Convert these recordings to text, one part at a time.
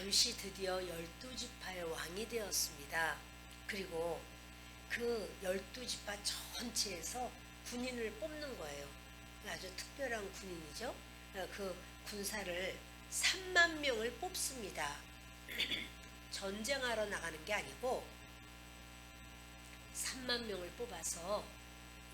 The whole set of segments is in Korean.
다윗이 드디어 12지파의 왕이 되었습니다. 그리고 그 12지파 전체에서 군인을 뽑는 거예요. 아주 특별한 군인이죠. 그 군사를 3만 명을 뽑습니다. 전쟁하러 나가는 게 아니고 3만 명을 뽑아서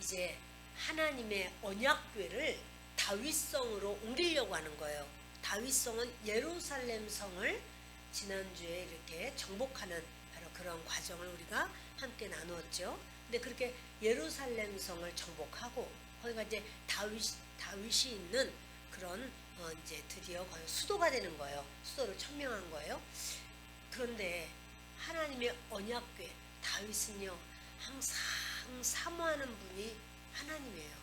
이제 하나님의 언약궤를 다윗성으로 옮기려고 하는 거예요. 다윗성은 예루살렘 성을 지난주에 이렇게 정복하는 바로 그런 과정을 우리가 함께 나누었죠. 근데 그렇게 예루살렘 성을 정복하고 거기가 이제 다윗이 있는 그런 이제 드디어 거의 수도가 되는 거예요. 수도를 천명한 거예요. 그런데 하나님의 언약궤 다윗은요 항상 사모하는 분이 하나님이에요.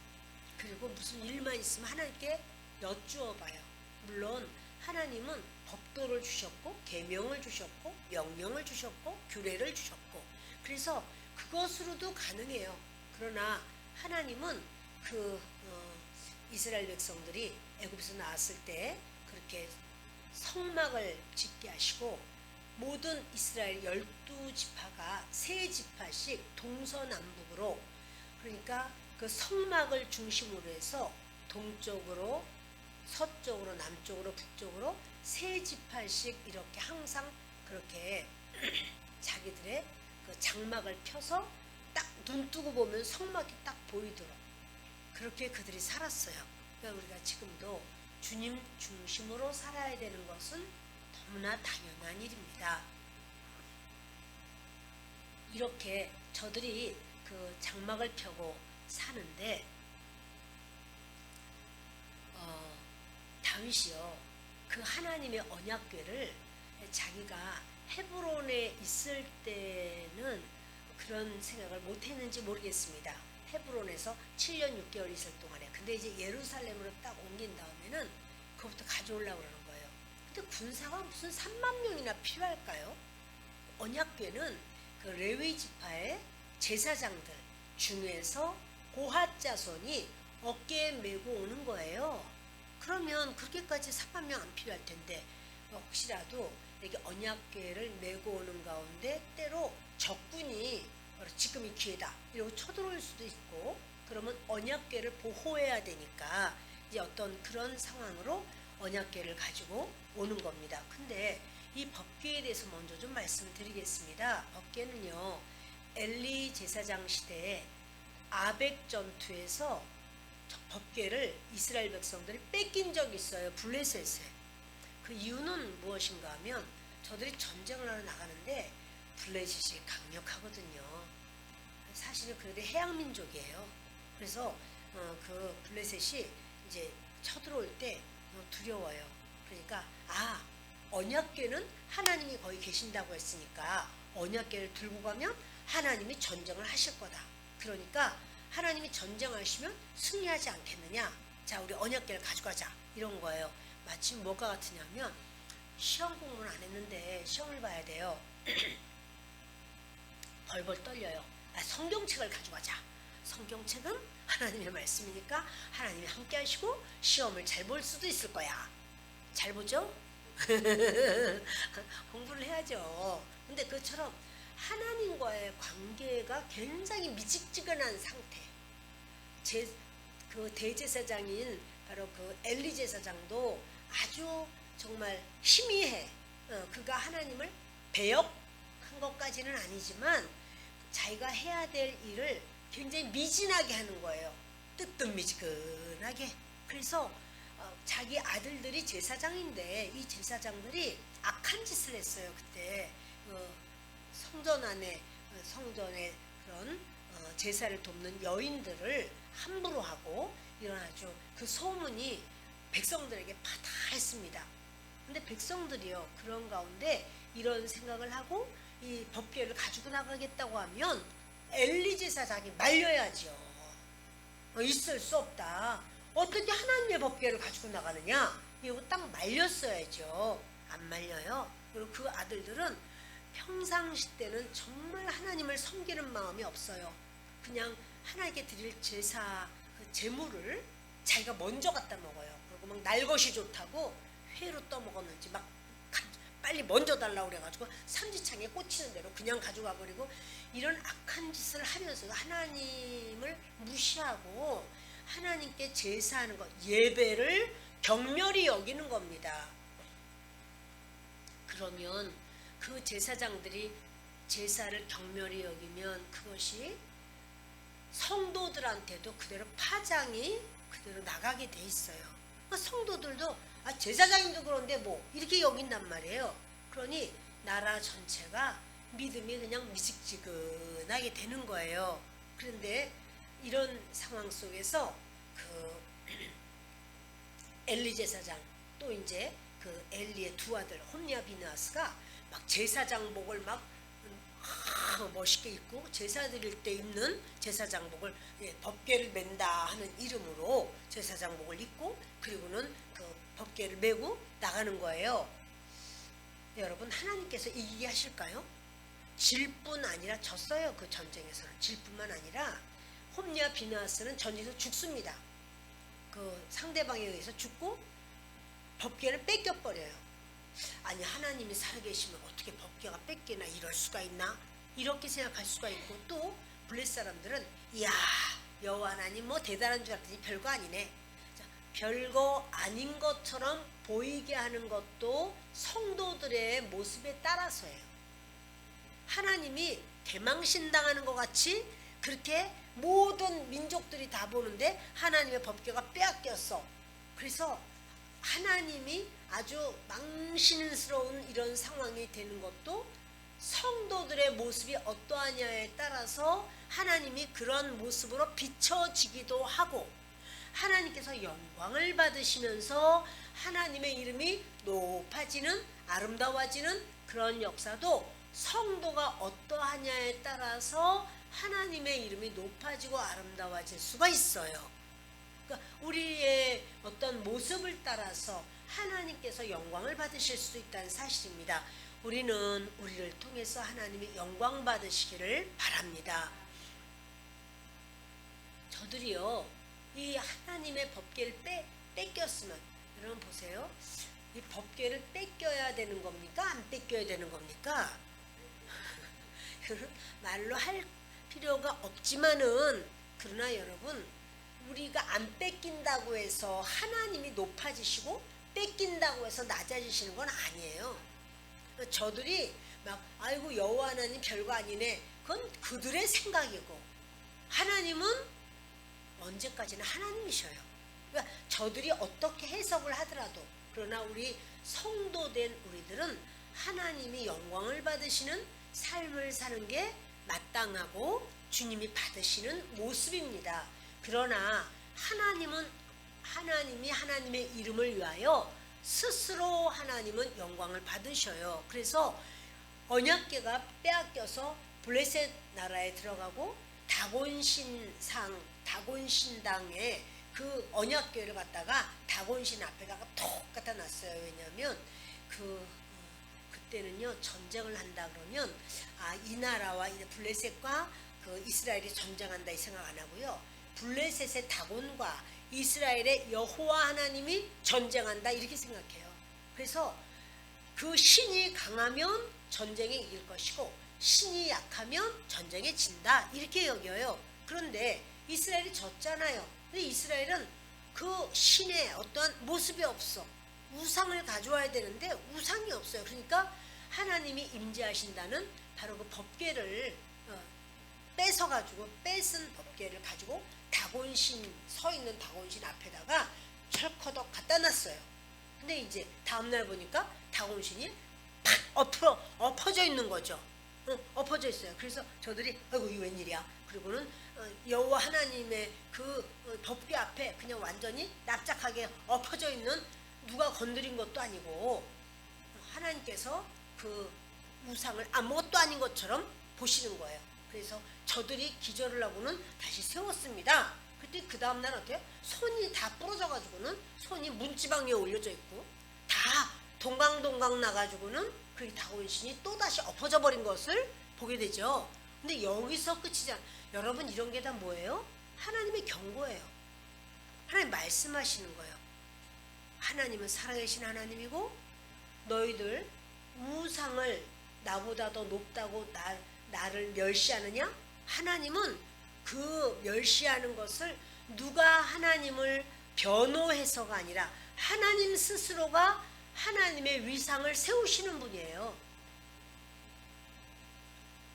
그리고 무슨 일만 있으면 하나님께 여쭈어 봐요. 물론 하나님은 법도를 주셨고 계명을 주셨고 명령을 주셨고 규례를 주셨고 그래서 그것으로도 가능해요. 그러나 하나님은 이스라엘 백성들이 애굽에서 나왔을 때 그렇게 성막을 짓게 하시고 모든 이스라엘 12지파가 3지파씩 동서남북으로 그러니까 그 성막을 중심으로 해서 동쪽으로 서쪽으로 남쪽으로 북쪽으로 3지파씩 이렇게 항상 그렇게 자기들의 그 장막을 펴서 딱 눈뜨고 보면 성막이 딱 보이도록 그렇게 그들이 살았어요. 그러니까 우리가 지금도 주님 중심으로 살아야 되는 것은 너무나 당연한 일입니다. 이렇게 저들이 그 장막을 펴고 사는데 다윗이요 그 하나님의 언약궤를 자기가 헤브론에 있을 때는 그런 생각을 못했는지 모르겠습니다. 헤브론에서 7년 6개월 있을 동안에 근데 이제 예루살렘으로 딱 옮긴 다음에는 그것부터 가져오려고 그러는 거예요. 근데 군사가 무슨 3만 명이나 필요할까요? 언약궤는 그 레위 지파의 제사장들 중에서 고핫 자손이 어깨에 메고 오는 거예요. 그러면 그렇게까지 3만 명 안 필요할 텐데 혹시라도 이렇게 언약궤를 메고 오는 가운데 때로 적군이 지금이 기회다 이러고 쳐들어올 수도 있고 그러면 언약궤를 보호해야 되니까 이제 어떤 그런 상황으로 언약궤를 가지고 오는 겁니다. 근데 이 법궤에 대해서 먼저 좀 말씀드리겠습니다. 법궤는요 엘리 제사장 시대에 아벡 전투에서 법궤를 이스라엘 백성들이 뺏긴 적이 있어요. 블레셋에. 그 이유는 무엇인가 하면 저들이 전쟁을 하러 나가는데 블레셋이 강력하거든요. 사실은 그래도 해양민족이에요. 그래서 그 블레셋이 이제 쳐들어올 때 두려워요. 그러니까 언약궤는 하나님이 거기 계신다고 했으니까 언약궤를 들고 가면 하나님이 전쟁을 하실 거다. 그러니까 하나님이 전쟁하시면 승리하지 않겠느냐. 자 우리 언약궤를 가져가자 이런 거예요. 마침 뭐가 같으냐면 시험 공부는 안 했는데 시험을 봐야 돼요. 벌벌 떨려요. 성경책을 가져가자. 성경책은 하나님의 말씀이니까 하나님이 함께 하시고 시험을 잘 볼 수도 있을 거야. 잘 보죠? 공부를 해야죠. 근데 그처럼 하나님과의 관계가 굉장히 미직지근한 상태. 그 대제사장인 바로 그 엘리 제사장도 아주 정말 희미해. 그가 하나님을 배역한 것까지는 아니지만 자기가 해야 될 일을 굉장히 미진하게 하는 거예요. 뜨뜻미지근하게. 그래서 자기 아들들이 제사장인데 이 제사장들이 악한 짓을 했어요. 그때 성전 안에 성전에 그런 제사를 돕는 여인들을 함부로 하고 이런 아주 그 소문이 백성들에게 파다했습니다. 근데 백성들이요 그런 가운데 이런 생각을 하고 이 법궤를 가지고 나가겠다고 하면 엘리 제사장이 말려야죠. 있을 수 없다. 어떻게 하나님의 법궤를 가지고 나가느냐? 이거 딱 말렸어야죠. 안 말려요. 그리고 그 아들들은 평상시 때는 정말 하나님을 섬기는 마음이 없어요. 그냥 하나님께 드릴 제사 그 제물을 자기가 먼저 갖다 먹어요. 그리고 막 날 것이 좋다고 회로 떠먹었는지 막 빨리 먼저 달라고 그래가지고 삼지창에 꽂히는 대로 그냥 가져가 버리고 이런 악한 짓을 하면서 하나님을 무시하고 하나님께 제사하는 것, 예배를 경멸히 여기는 겁니다. 그러면 그 제사장들이 제사를 경멸히 여기면 그것이 성도들한테도 그대로 파장이 그대로 나가게 돼 있어요. 그러니까 성도들도 제사장님도 그런데 뭐 이렇게 여긴단 말이에요. 그러니 나라 전체가 믿음이 그냥 미직지근하게 되는 거예요. 그런데 이런 상황 속에서 그 엘리 제사장 또 이제 그 엘리의 두 아들 홈리와 비느하스가 막 제사장복을 막 멋있게 입고 제사 드릴 때 입는 제사장복을 법궤를 맨다 하는 이름으로 제사장복을 입고 그리고는 그 법궤를 메고 나가는 거예요. 여러분 하나님께서 이기게 하실까요? 질 뿐 아니라 졌어요. 그 전쟁에서는 질 뿐만 아니라 홈리와 비느하스는 전쟁에서 죽습니다. 그 상대방에 의해서 죽고 법궤를 뺏겨버려요. 아니 하나님이 살아계시면 어떻게 법궤가 뺏기나 이럴 수가 있나 이렇게 생각할 수가 있고 또 블레 사람들은 이야 여호와 하나님 뭐 대단한 줄 알았더니 별거 아니네. 자, 별거 아닌 것처럼 보이게 하는 것도 성도들의 모습에 따라서예요. 하나님이 대망신당하는 것 같이 그렇게 모든 민족들이 다 보는데 하나님의 법궤가 빼앗겼어. 그래서 하나님이 아주 망신스러운 이런 상황이 되는 것도 성도들의 모습이 어떠하냐에 따라서 하나님이 그런 모습으로 비춰지기도 하고 하나님께서 영광을 받으시면서 하나님의 이름이 높아지는 아름다워지는 그런 역사도 성도가 어떠하냐에 따라서 하나님의 이름이 높아지고 아름다워질 수가 있어요. 그러니까 우리의 어떤 모습을 따라서 하나님께서 영광을 받으실 수 있다는 사실입니다. 우리는 우리를 통해서 하나님이 영광 받으시기를 바랍니다. 저들이요 이 하나님의 법궤를 뺏겼으면 여러분 보세요. 이 법궤를 뺏겨야 되는 겁니까? 안 뺏겨야 되는 겁니까? 말로 할 필요가 없지만은 그러나 여러분 우리가 안 뺏긴다고 해서 하나님이 높아지시고 뺏긴다고 해서 낮아지시는 건 아니에요. 저들이 막 아이고 여호와 하나님 별거 아니네. 그건 그들의 생각이고 하나님은 언제까지나 하나님이셔요. 그러니까 저들이 어떻게 해석을 하더라도 그러나 우리 성도된 우리들은 하나님이 영광을 받으시는 삶을 사는 게 마땅하고 주님이 받으시는 모습입니다. 그러나 하나님이 하나님의 이름을 위하여 스스로 하나님은 영광을 받으셔요. 그래서 언약궤가 빼앗겨서 블레셋 나라에 들어가고 다곤신당에 그 언약궤를 갖다가 다곤신 앞에다가 톡 갖다 놨어요. 왜냐하면 그때는요 전쟁을 한다 그러면 이 나라와 블레셋과 그 이스라엘이 전쟁한다 이 생각 안 하고요. 블레셋의 다곤과 이스라엘의 여호와 하나님이 전쟁한다 이렇게 생각해요. 그래서 그 신이 강하면 전쟁에 이길 것이고 신이 약하면 전쟁에 진다 이렇게 여겨요. 그런데 이스라엘이 졌잖아요. 근데 이스라엘은 그 신의 어떠한 모습이 없어. 우상을 가져와야 되는데 우상이 없어요. 그러니까 하나님이 임재하신다는 바로 그 법궤를 뺏어가지고 뺏은 법궤를 가지고 서 있는 다곤신 앞에다가 철커덕 갖다 놨어요. 근데 이제 다음날 보니까 다곤신이 팍 엎어져 있는 거죠. 엎어져 있어요. 그래서 저들이 아이고 이 웬일이야. 그리고는 여호와 하나님의 그 법궤 앞에 그냥 완전히 납작하게 엎어져 있는 누가 건드린 것도 아니고 하나님께서 그 우상을 아무것도 아닌 것처럼 보시는 거예요. 그래서 저들이 기절을 하고는 다시 세웠습니다. 그때 그 다음날 어때요? 손이 다 부러져 가지고는 손이 문지방 위에 올려져 있고 다 동강동강 나가지고는 그 다곤신이 또다시 엎어져 버린 것을 보게 되죠. 근데 여기서 끝이잖아. 여러분 이런 게 다 뭐예요? 하나님의 경고예요. 하나님 말씀하시는 거예요. 하나님은 살아계신 하나님이고 너희들 우상을 나보다 더 높다고 나를 멸시하느냐? 하나님은 그 멸시하는 것을 누가 하나님을 변호해서가 아니라 하나님 스스로가 하나님의 위상을 세우시는 분이에요.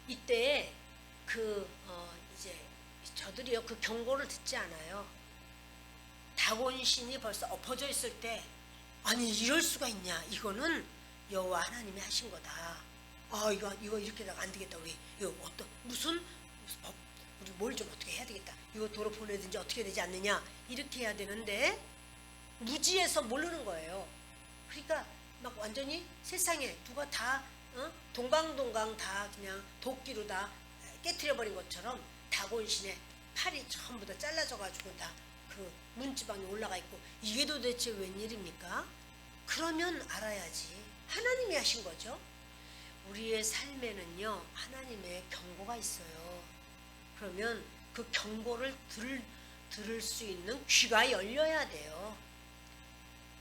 이때 이제 저들이요 그 경고를 듣지 않아요. 다곤신이 벌써 엎어져 있을 때 아니 이럴 수가 있냐? 이거는 여호와 하나님이 하신 거다. 아 이거 이렇게 안 되겠다. 우리 이거 무슨 법 우리 뭘 좀 어떻게 해야 되겠다. 이거 도로 보내든지 어떻게 되지 않느냐 이렇게 해야 되는데 무지해서 모르는 거예요. 그러니까 막 완전히 세상에 누가 다 동강동강 다 그냥 도끼로 다 깨트려 버린 것처럼 다곤신의 팔이 전부 다 잘라져 가지고 다 그 문지방에 올라가 있고 이게 도대체 웬일입니까? 그러면 알아야지 하나님이 하신 거죠. 우리의 삶에는요 하나님의 경고가 있어요. 그러면 그 경고를 들을 수 있는 귀가 열려야 돼요.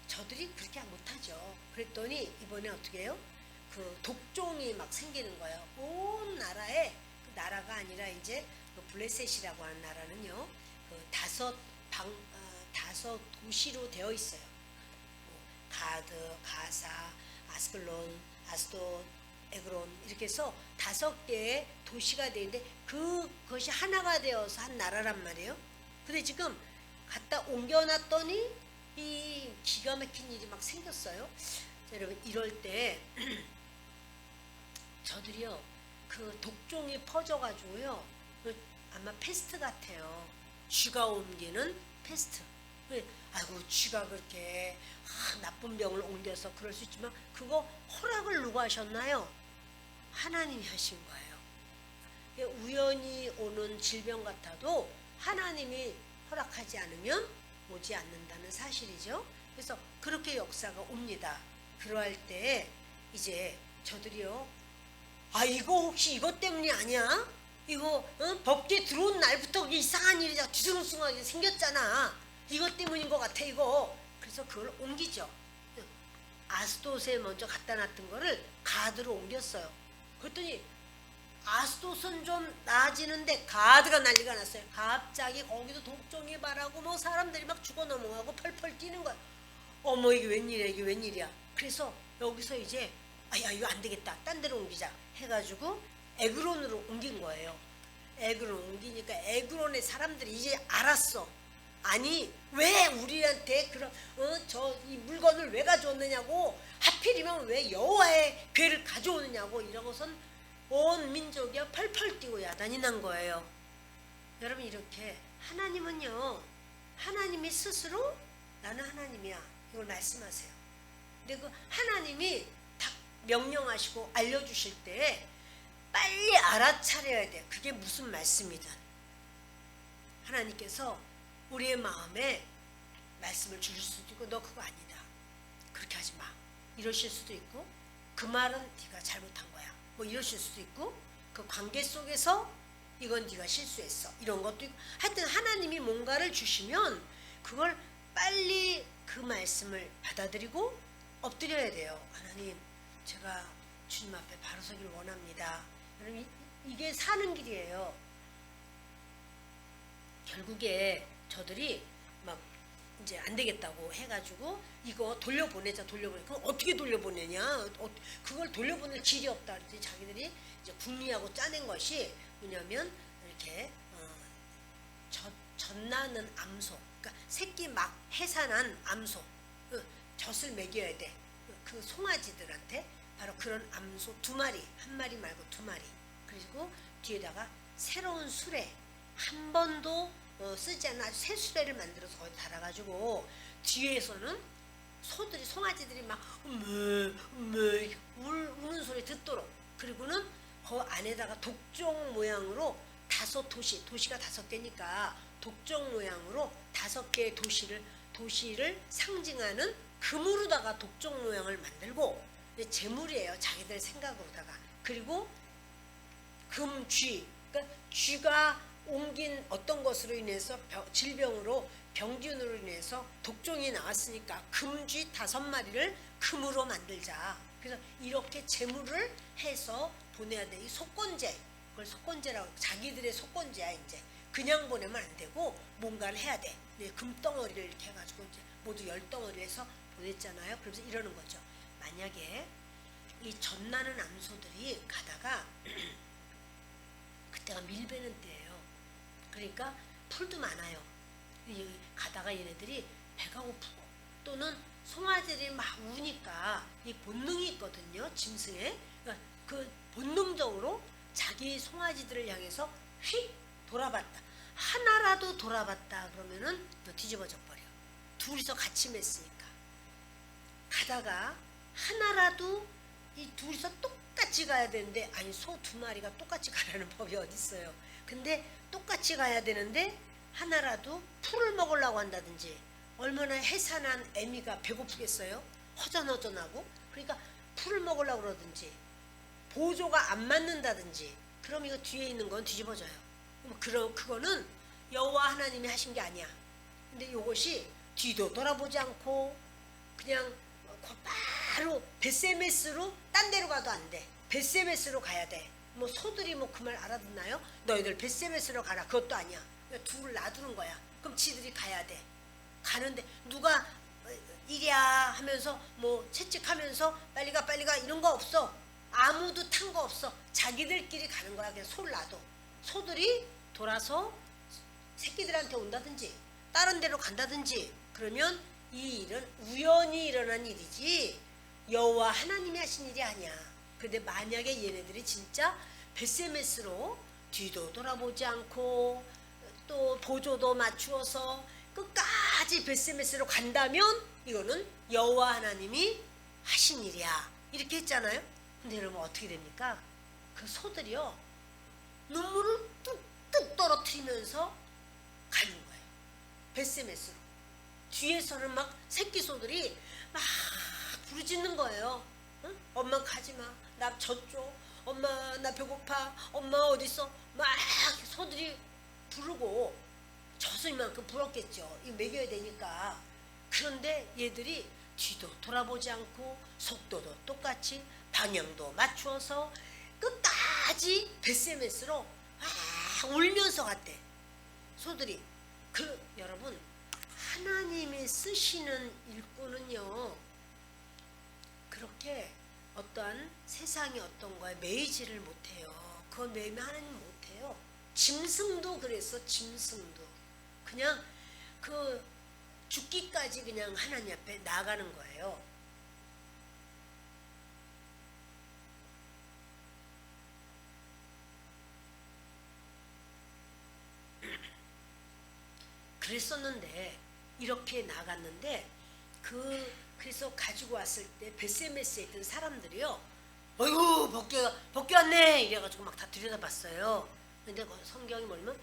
저들이 그렇게 못하죠. 그랬더니 이번에 어떻게 해요? 그 독종이 막 생기는 거예요. 온 나라에 그 나라가 아니라 이제 그 블레셋이라고 하는 나라는요 그 다섯 도시로 되어 있어요. 가드, 가사, 아스클론, 아스돗, 에그론 이렇게 해서 5개의 도시가 되는데 그것이 하나가 되어서 한 나라란 말이에요. 근데 지금 갖다 옮겨놨더니 이 기가 막힌 일이 막 생겼어요. 자, 여러분 이럴 때 저들이요 그 독종이 퍼져가지고요 아마 패스트 같아요. 쥐가 옮기는 패스트. 아이고 쥐가 그렇게 나쁜 병을 옮겨서 그럴 수 있지만 그거 허락을 누가 하셨나요? 하나님이 하신 거예요. 우연히 오는 질병 같아도 하나님이 허락하지 않으면 오지 않는다는 사실이죠. 그래서 그렇게 역사가 옵니다. 그러할 때 이제 저들이요 이거 혹시 이것 때문이 아니야? 이거 법계 들어온 날부터 이상한 일이 뒤숭숭하게 생겼잖아. 이것 때문인 것 같아 이거. 그래서 그걸 옮기죠. 아스돗에 먼저 갖다 놨던 거를 가드로 옮겼어요. 그랬더니 아스돗은 좀 나아지는데 가드가 난리가 났어요. 갑자기 거기도 독종이 말하고 뭐 사람들이 막 죽어 넘어가고 펄펄 뛰는 거야. 어머 이게 웬일이야 이게 웬일이야. 그래서 여기서 이제 야 이거 안 되겠다 딴 데로 옮기자 해가지고 에그론으로 옮긴 거예요. 에그론 옮기니까 에그론의 사람들이 이제 알았어. 아니 왜 우리한테 그런 이 물건을 왜 가져왔느냐고 하필이면 왜 여호와의 괴를 가져오느냐고 이러고선 온 민족이 펄펄 뛰고 야단이 난 거예요. 여러분 이렇게 하나님은요 하나님이 스스로 나는 하나님이야 이걸 말씀하세요. 근데 그 하나님이 딱 명령하시고 알려주실 때 빨리 알아차려야 돼. 그게 무슨 말씀이든 하나님께서 우리의 마음에 말씀을 주실 수도 있고 너 그거 아니다 그렇게 하지 마 이러실 수도 있고 그 말은 네가 잘못한 거야 뭐 이러실 수도 있고 그 관계 속에서 이건 네가 실수했어 이런 것도 있고 하여튼 하나님이 뭔가를 주시면 그걸 빨리 그 말씀을 받아들이고 엎드려야 돼요. 하나님 제가 주님 앞에 바로 서기를 원합니다. 여러분 이게 사는 길이에요. 결국에 저들이 막 이제 안 되겠다고 해가지고 이거 돌려보내자 돌려보내. 그럼 어떻게 돌려보내냐? 그걸 돌려보낼 길이 없다. 그랬더니 자기들이 이제 궁리하고 짜낸 것이 뭐냐면 이렇게 젖나는 암소, 그러니까 새끼 막 해산한 암소, 젖을 먹여야 돼. 그 송아지들한테 바로 그런 암소 2마리, 1마리 말고 2마리. 그리고 뒤에다가 새로운 수레 한 번도 쓰지 않은 아주 새 수레를 만들어서 거기 달아가지고 뒤에서는 송아지들이 막 우는 소리 듣도록 그리고는 그 안에다가 독종 모양으로 5도시가 5개니까 독종 모양으로 5개의 도시를 상징하는 금으로다가 독종 모양을 만들고 재물이에요. 자기들 생각으로다가. 그리고 금쥐 그러니까 쥐가 옮긴 어떤 것으로 인해서 질병으로 병균으로 인해서 독종이 나왔으니까 금쥐 5마리를 금으로 만들자. 그래서 이렇게 재물을 해서 보내야 돼. 이 속건제, 그걸 속건제라고, 자기들의 속건제야. 이제 그냥 보내면 안 되고 뭔가를 해야 돼. 네, 금덩어리를 이렇게 해가지고 이제 모두 10덩어리를 해서 보냈잖아요. 그러면서 이러는 거죠. 만약에 이 전나는 암소들이 가다가 그때가 밀배는 때예요. 그러니까 풀도 많아요. 가다가 얘네들이 배가 고프고 또는 송아지들이 막 우니까 이 본능이 있거든요. 짐승에. 그러니까 그 본능적으로 자기 송아지들을 향해서 휙 돌아봤다. 하나라도 돌아봤다 그러면은 너 뒤집어져 버려. 둘이서 같이 맸으니까. 가다가 하나라도 이 둘이서 똑같이 가야 되는데, 아니 소 2마리가 똑같이 가라는 법이 어딨어요. 근데 똑같이 가야 되는데 하나라도 풀을 먹으려고 한다든지, 얼마나 해산한 애미가 배고프겠어요? 허전허전하고. 그러니까 풀을 먹으려고 그러든지 보조가 안 맞는다든지, 그럼 이거 뒤에 있는 건 뒤집어져요. 그거는 여호와 하나님이 하신 게 아니야. 근데 이것이 뒤도 돌아보지 않고 그냥 바로 베세메스로 딴 데로 가도 안 돼. 베세메스로 가야 돼. 뭐 소들이 뭐 그 말 알아듣나요? 너희들 베세메스로 가라. 그것도 아니야. 둘을 놔두는 거야. 그럼 지들이 가야 돼. 가는데 누가 이랴 하면서 뭐 채찍하면서 빨리 가 이런 거 없어. 아무도 탄 거 없어. 자기들끼리 가는 거야. 그냥 소를 놔둬. 소들이 돌아서 새끼들한테 온다든지 다른 데로 간다든지, 그러면 이 일은 우연히 일어난 일이지 여호와 하나님이 하신 일이 아니야. 근데 만약에 얘네들이 진짜 베세메스로 뒤도 돌아보지 않고 또 보조도 맞추어서 끝까지 베세메스로 간다면 이거는 여호와 하나님이 하신 일이야. 이렇게 했잖아요. 근데 여러분 어떻게 됩니까? 그 소들이요, 눈물을 뚝뚝 떨어뜨리면서 가는 거예요. 베세메스로. 뒤에서는 막 새끼 소들이 막 부르짖는 거예요. 응? 엄마 가지마. 나 젖줘. 엄마 나 배고파. 엄마 어딨어? 막 소들이 부르고 젖을 만큼 불었겠죠. 이거 먹여야 되니까. 그런데 얘들이 뒤도 돌아보지 않고 속도도 똑같이 방향도 맞추어서 끝까지 베세메스로 울면서 갔대. 소들이. 여러분, 하나님이 쓰시는 일꾼은요, 그렇게 어떠한 세상의 어떤 거에 매이지를 못해요. 그걸 매이면 하나님 못해요. 짐승도 그랬어. 짐승도 그냥 그 죽기까지 그냥 하나님 앞에 나가는 거예요. 그랬었는데 이렇게 나갔는데 그래서 가지고 왔을 때 베세메스에 있던 사람들이요, 어이구 벗겨 왔네 이래가지고 막 다 들여다봤어요. 근데 성경이 뭐냐면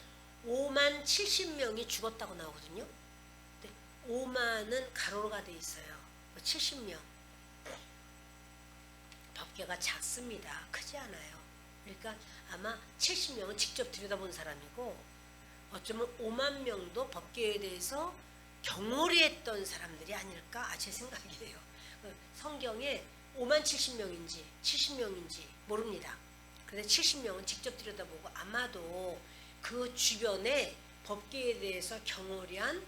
5만 70명이 죽었다고 나오거든요. 근데 5만은 가로가 돼 있어요. 70명. 법궤가 작습니다. 크지 않아요. 그러니까 아마 70명은 직접 들여다본 사람이고, 어쩌면 5만 명도 법궤에 대해서 경홀했던 사람들이 아닐까, 제 생각이에요. 성경에 5만 70명인지 70명인지 모릅니다. 그런데 70명은 직접 들여다보고 아마도 그 주변에 법궤에 대해서 경홀한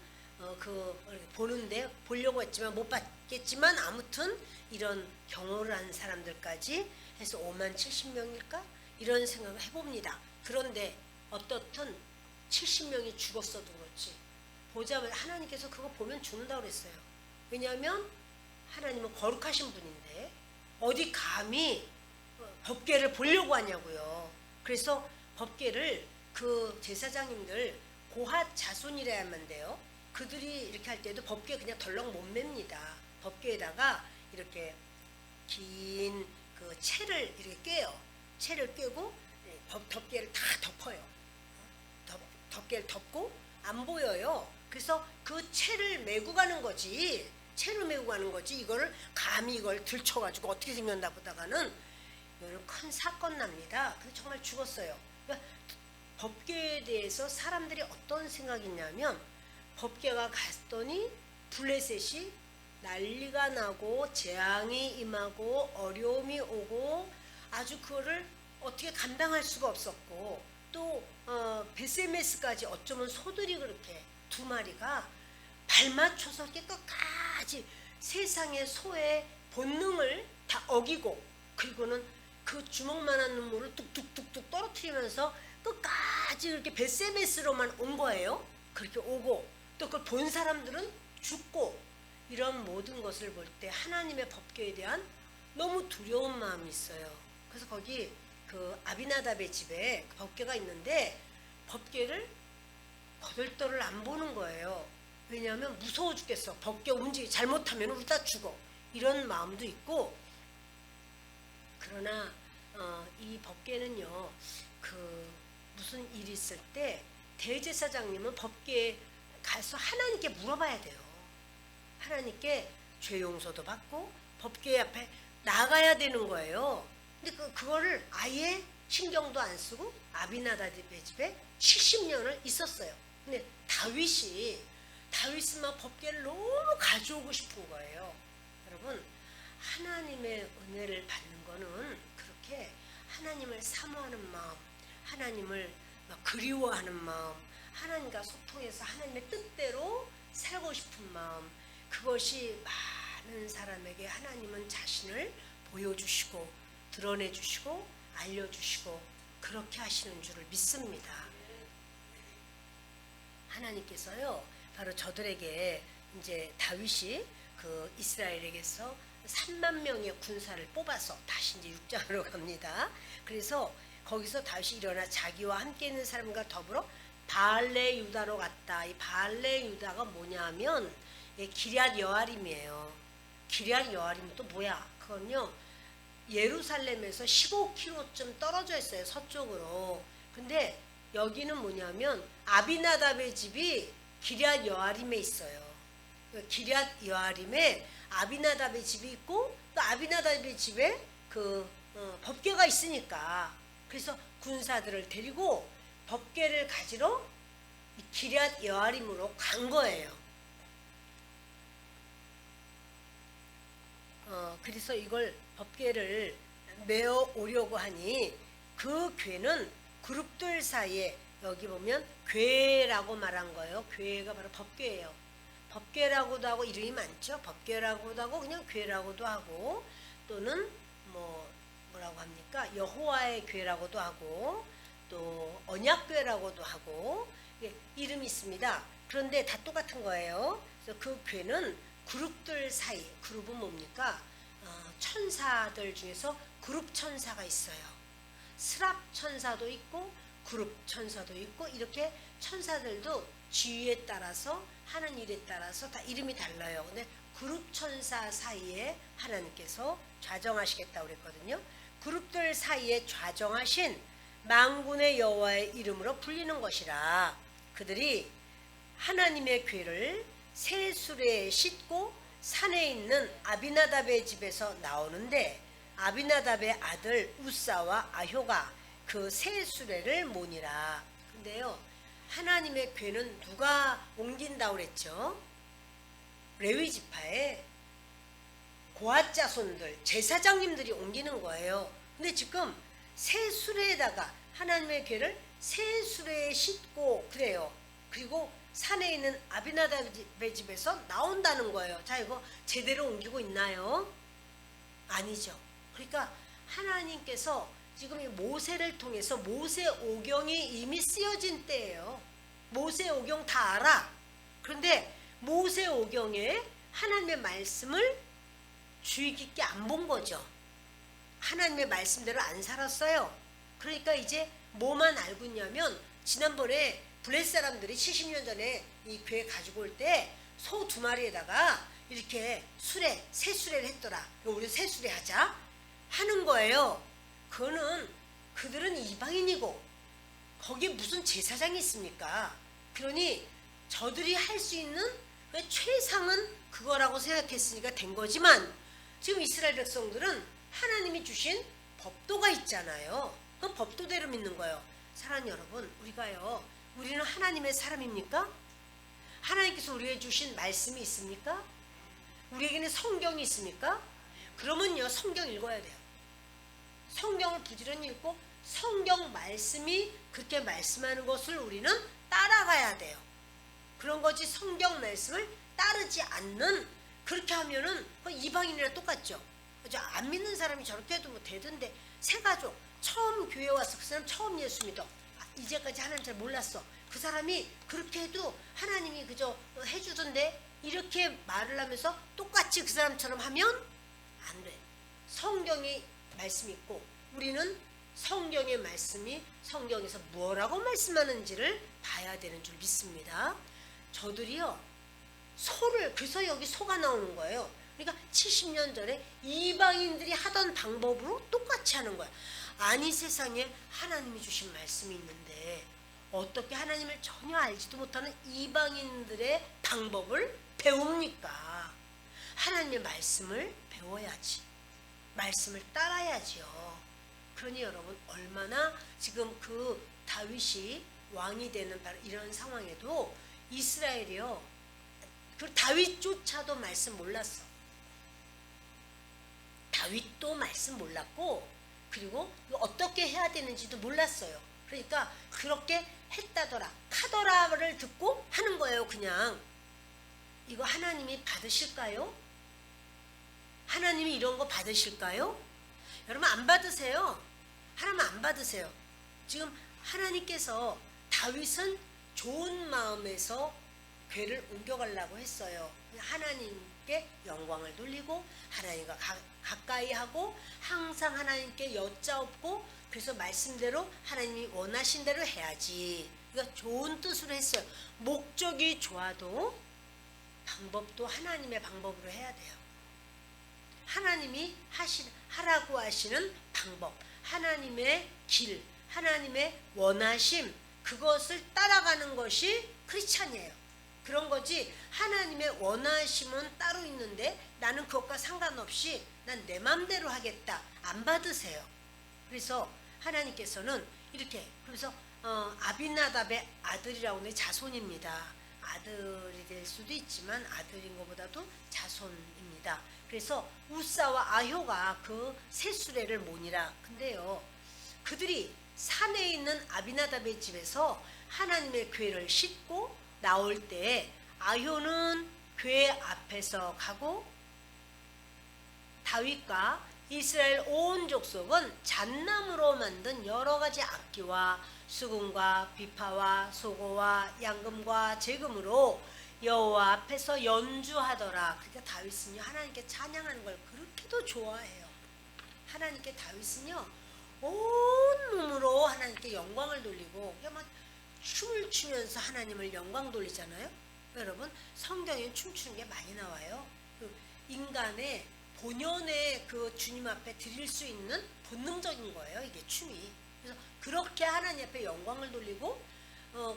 보는데 보려고 했지만 못 봤겠지만, 아무튼 이런 경호를 한 사람들까지 해서 5만 70명일까? 이런 생각을 해봅니다. 그런데 어떻든 70명이 죽었어도 그렇지, 보자마자 하나님께서 그거 보면 죽는다고 그랬어요. 왜냐하면 하나님은 거룩하신 분인데 어디 감히 법궤를 보려고 하냐고요. 그래서 법궤를 그 제사장님들 고핫 자손이라야만 돼요. 그들이 이렇게 할 때도 법궤 그냥 덜렁 못 맵니다. 법궤에다가 이렇게 긴 그 채를 이렇게 꿰요. 채를 꿰고 덮개를 다 덮어요. 덮개를 덮고 안 보여요. 그래서 그 채를 메고 가는 거지. 채를 메고 가는 거지. 이거를 감히 이걸 들쳐가지고 어떻게 생겼나 보다가는 이런 큰 사건 납니다. 그래서 정말 죽었어요. 그러니까 법궤에 대해서 사람들이 어떤 생각이 있냐면, 법궤가 갔더니 블레셋이 난리가 나고 재앙이 임하고 어려움이 오고 아주 그거를 어떻게 감당할 수가 없었고 또 베세메스까지 어쩌면 소들이 그렇게 두 마리가 발맞춰서 이렇게 끝까지 세상의 소의 본능을 다 어기고 그리고는 그 주먹만한 눈물을 뚝뚝뚝뚝 떨어뜨리면서 끝까지 이렇게 베세메스로만 온 거예요. 그렇게 오고 또 그걸 본 사람들은 죽고 이런 모든 것을 볼 때 하나님의 법궤에 대한 너무 두려운 마음이 있어요. 그래서 거기 그 아비나답의 집에 그 법궤가 있는데 법궤를 거들떠를 안 보는 거예요. 왜냐하면 무서워 죽겠어. 법궤 움직이 잘못하면 우리 다 죽어. 이런 마음도 있고 그러나 이 법궤는요. 그 무슨 일이 있을 때 대제사장님은 법궤에 가서 하나님께 물어봐야 돼요. 하나님께 죄 용서도 받고 법궤 앞에 나가야 되는 거예요. 근데 그거를 아예 신경도 안 쓰고 아비나답의 집에 70년을 있었어요. 근데 다윗은 법궤를 너무 가져오고 싶은 거예요. 여러분 하나님의 은혜를 받는 거는 그렇게 하나님을 사모하는 마음, 하나님을 그리워하는 마음, 하나님과 소통해서 하나님의 뜻대로 살고 싶은 마음, 그것이 많은 사람에게 하나님은 자신을 보여주시고 드러내주시고 알려주시고 그렇게 하시는 줄을 믿습니다. 하나님께서요 바로 저들에게 이제 다윗이 그 이스라엘에게서 3만 명의 군사를 뽑아서 다시 이제 6장으로 갑니다. 그래서 거기서 다윗이 일어나 자기와 함께 있는 사람과 더불어 바알레 유다로 갔다. 이 바알레 유다가 뭐냐면 기럇 여아림이에요. 기럇 여아림은 또 뭐야? 그건요 예루살렘에서 15km쯤 떨어져 있어요. 서쪽으로. 근데 여기는 뭐냐면 아비나답의 집이 기럇 여아림에 있어요. 기럇 여아림에 아비나답의 집이 있고 또 아비나답의 집에 그 법궤가 있으니까 그래서 군사들을 데리고 법궤를 가지러 기럇 여아림으로 간 거예요. 그래서 이걸 법궤를 메어 오려고 하니 그 궤는 그룹들 사이에 여기 보면 궤라고 말한 거예요. 궤가 바로 법궤예요. 법궤라고도 하고 이름이 많죠. 법궤라고도 하고 그냥 궤라고도 하고 또는 뭐라고 합니까? 여호와의 궤라고도 하고 또 언약궤라고도 하고 이름이 있습니다. 그런데 다 똑같은 거예요. 그래서 그 궤는 그룹들 사이, 그룹은 뭡니까? 천사들 중에서 그룹 천사가 있어요. 스랍 천사도 있고 그룹 천사도 있고 이렇게 천사들도 지위에 따라서 하는 일에 따라서 다 이름이 달라요. 근데 그룹 천사 사이에 하나님께서 좌정하시겠다고 그랬거든요. 그룹들 사이에 좌정하신 만군의 여호와의 이름으로 불리는 것이라. 그들이 하나님의 궤를 새 수레에 싣고 산에 있는 아비나답의 집에서 나오는데 아비나답의 아들 우사와 아효가 그 새 수레를 모니라. 근데요 하나님의 궤는 누가 옮긴다고 그랬죠? 레위 지파에 고앗 자손들 제사장님들이 옮기는 거예요. 근데 지금 새 수레에다가 하나님의 궤를 새 수레에 싣고 그래요. 그리고 산에 있는 아비나답의 집에서 나온다는 거예요. 자, 이거 제대로 옮기고 있나요? 아니죠. 그러니까 하나님께서 지금 이 모세를 통해서 모세 오경이 이미 쓰여진 때예요. 모세 오경 다 알아. 그런데 모세 오경에 하나님의 말씀을 주의 깊게 안 본 거죠. 하나님의 말씀대로 안 살았어요. 그러니까 이제 뭐만 알고 있냐면 지난번에 블레 사람들이 70년 전에 이 궤 가지고 올 때 소 2마리에다가 이렇게 새 수레를 했더라. 우리 새 수레 하자 하는 거예요. 그거는 그들은 이방인이고 거기에 무슨 제사장이 있습니까? 그러니 저들이 할 수 있는 최상은 그거라고 생각했으니까 된 거지만 지금 이스라엘 백성들은 하나님이 주신 법도가 있잖아요. 그 법도대로 믿는 거예요. 사랑하는 여러분, 우리는 하나님의 사람입니까? 하나님께서 우리에게 주신 말씀이 있습니까? 우리에게는 성경이 있습니까? 그러면요, 성경 읽어야 돼요. 성경을 부지런히 읽고 성경 말씀이 그렇게 말씀하는 것을 우리는 따라가야 돼요. 그런 거지 성경 말씀을 따르지 않는, 그렇게 하면은 이방인이랑 똑같죠. 안 믿는 사람이 저렇게 해도 뭐 되던데, 새 가족 처음 교회 와서 그 사람 처음 예수 믿어, 이제까지 하나님 잘 몰랐어, 그 사람이 그렇게 해도 하나님이 그저 해주던데, 이렇게 말을 하면서 똑같이 그 사람처럼 하면 안 돼. 성경에 말씀이 있고 우리는 성경의 말씀이 성경에서 뭐라고 말씀하는지를 봐야 되는 줄 믿습니다. 저들이요, 그래서 여기 소가 나오는 거예요. 그러니까 70년 전에 이방인들이 하던 방법으로 똑같이 하는 거야. 아니, 세상에 하나님이 주신 말씀이 있는데 어떻게 하나님을 전혀 알지도 못하는 이방인들의 방법을 배웁니까? 하나님의 말씀을 배워야지, 말씀을 따라야지요. 그러니 여러분, 얼마나 지금 그 다윗이 왕이 되는 바로 이런 상황에도 이스라엘이요, 그 다윗조차도 말씀 몰랐어. 다윗도 말씀 몰랐고, 그리고 어떻게 해야 되는지도 몰랐어요. 그러니까 그렇게 했다더라, 카더라를 듣고 하는 거예요. 그냥 이거 하나님이 받으실까요? 하나님이 이런 거 받으실까요? 여러분, 안 받으세요. 하나님 안 받으세요. 지금 하나님께서 다윗은 좋은 마음에서 궤를 옮겨가려고 했어요. 하나님께 영광을 돌리고 하나님과 가까이 하고 항상 하나님께 여짜옵고, 그래서 말씀대로 하나님이 원하신 대로 해야지. 그러니까 좋은 뜻으로 했어요. 목적이 좋아도 방법도 하나님의 방법으로 해야 돼요. 하나님이 하라고 하시는 방법, 하나님의 길, 하나님의 원하심, 그것을 따라가는 것이 크리스찬이에요. 그런 거지, 하나님의 원하심은 따로 있는데 나는 그것과 상관없이 난 내 맘대로 하겠다, 안 받으세요. 그래서 하나님께서는 이렇게, 그래서 아비나답의 아들이라고 하는 자손입니다. 아들이 될 수도 있지만 아들인 것보다도 자손입니다. 그래서 우사와 아효가 그 세 수레를 모니라. 근데요, 그들이 산에 있는 아비나답의 집에서 하나님의 궤를 싣고 나올 때 아효는 궤 앞에서 가고 다윗과 이스라엘 온 족속은 잣나무로 만든 여러 가지 악기와 수금과 비파와 소고와 양금과 제금으로 여호와 앞에서 연주하더라. 그러니까 다윗은요, 하나님께 찬양하는 걸 그렇게도 좋아해요. 하나님께 다윗은요, 온 몸으로 하나님께 영광을 돌리고, 막 춤을 추면서 하나님을 영광 돌리잖아요. 여러분, 성경에 춤추는 게 많이 나와요. 그 인간의 본연의 그 주님 앞에 드릴 수 있는 본능적인 거예요, 이게 춤이. 그래서 그렇게 하나님 앞에 영광을 돌리고,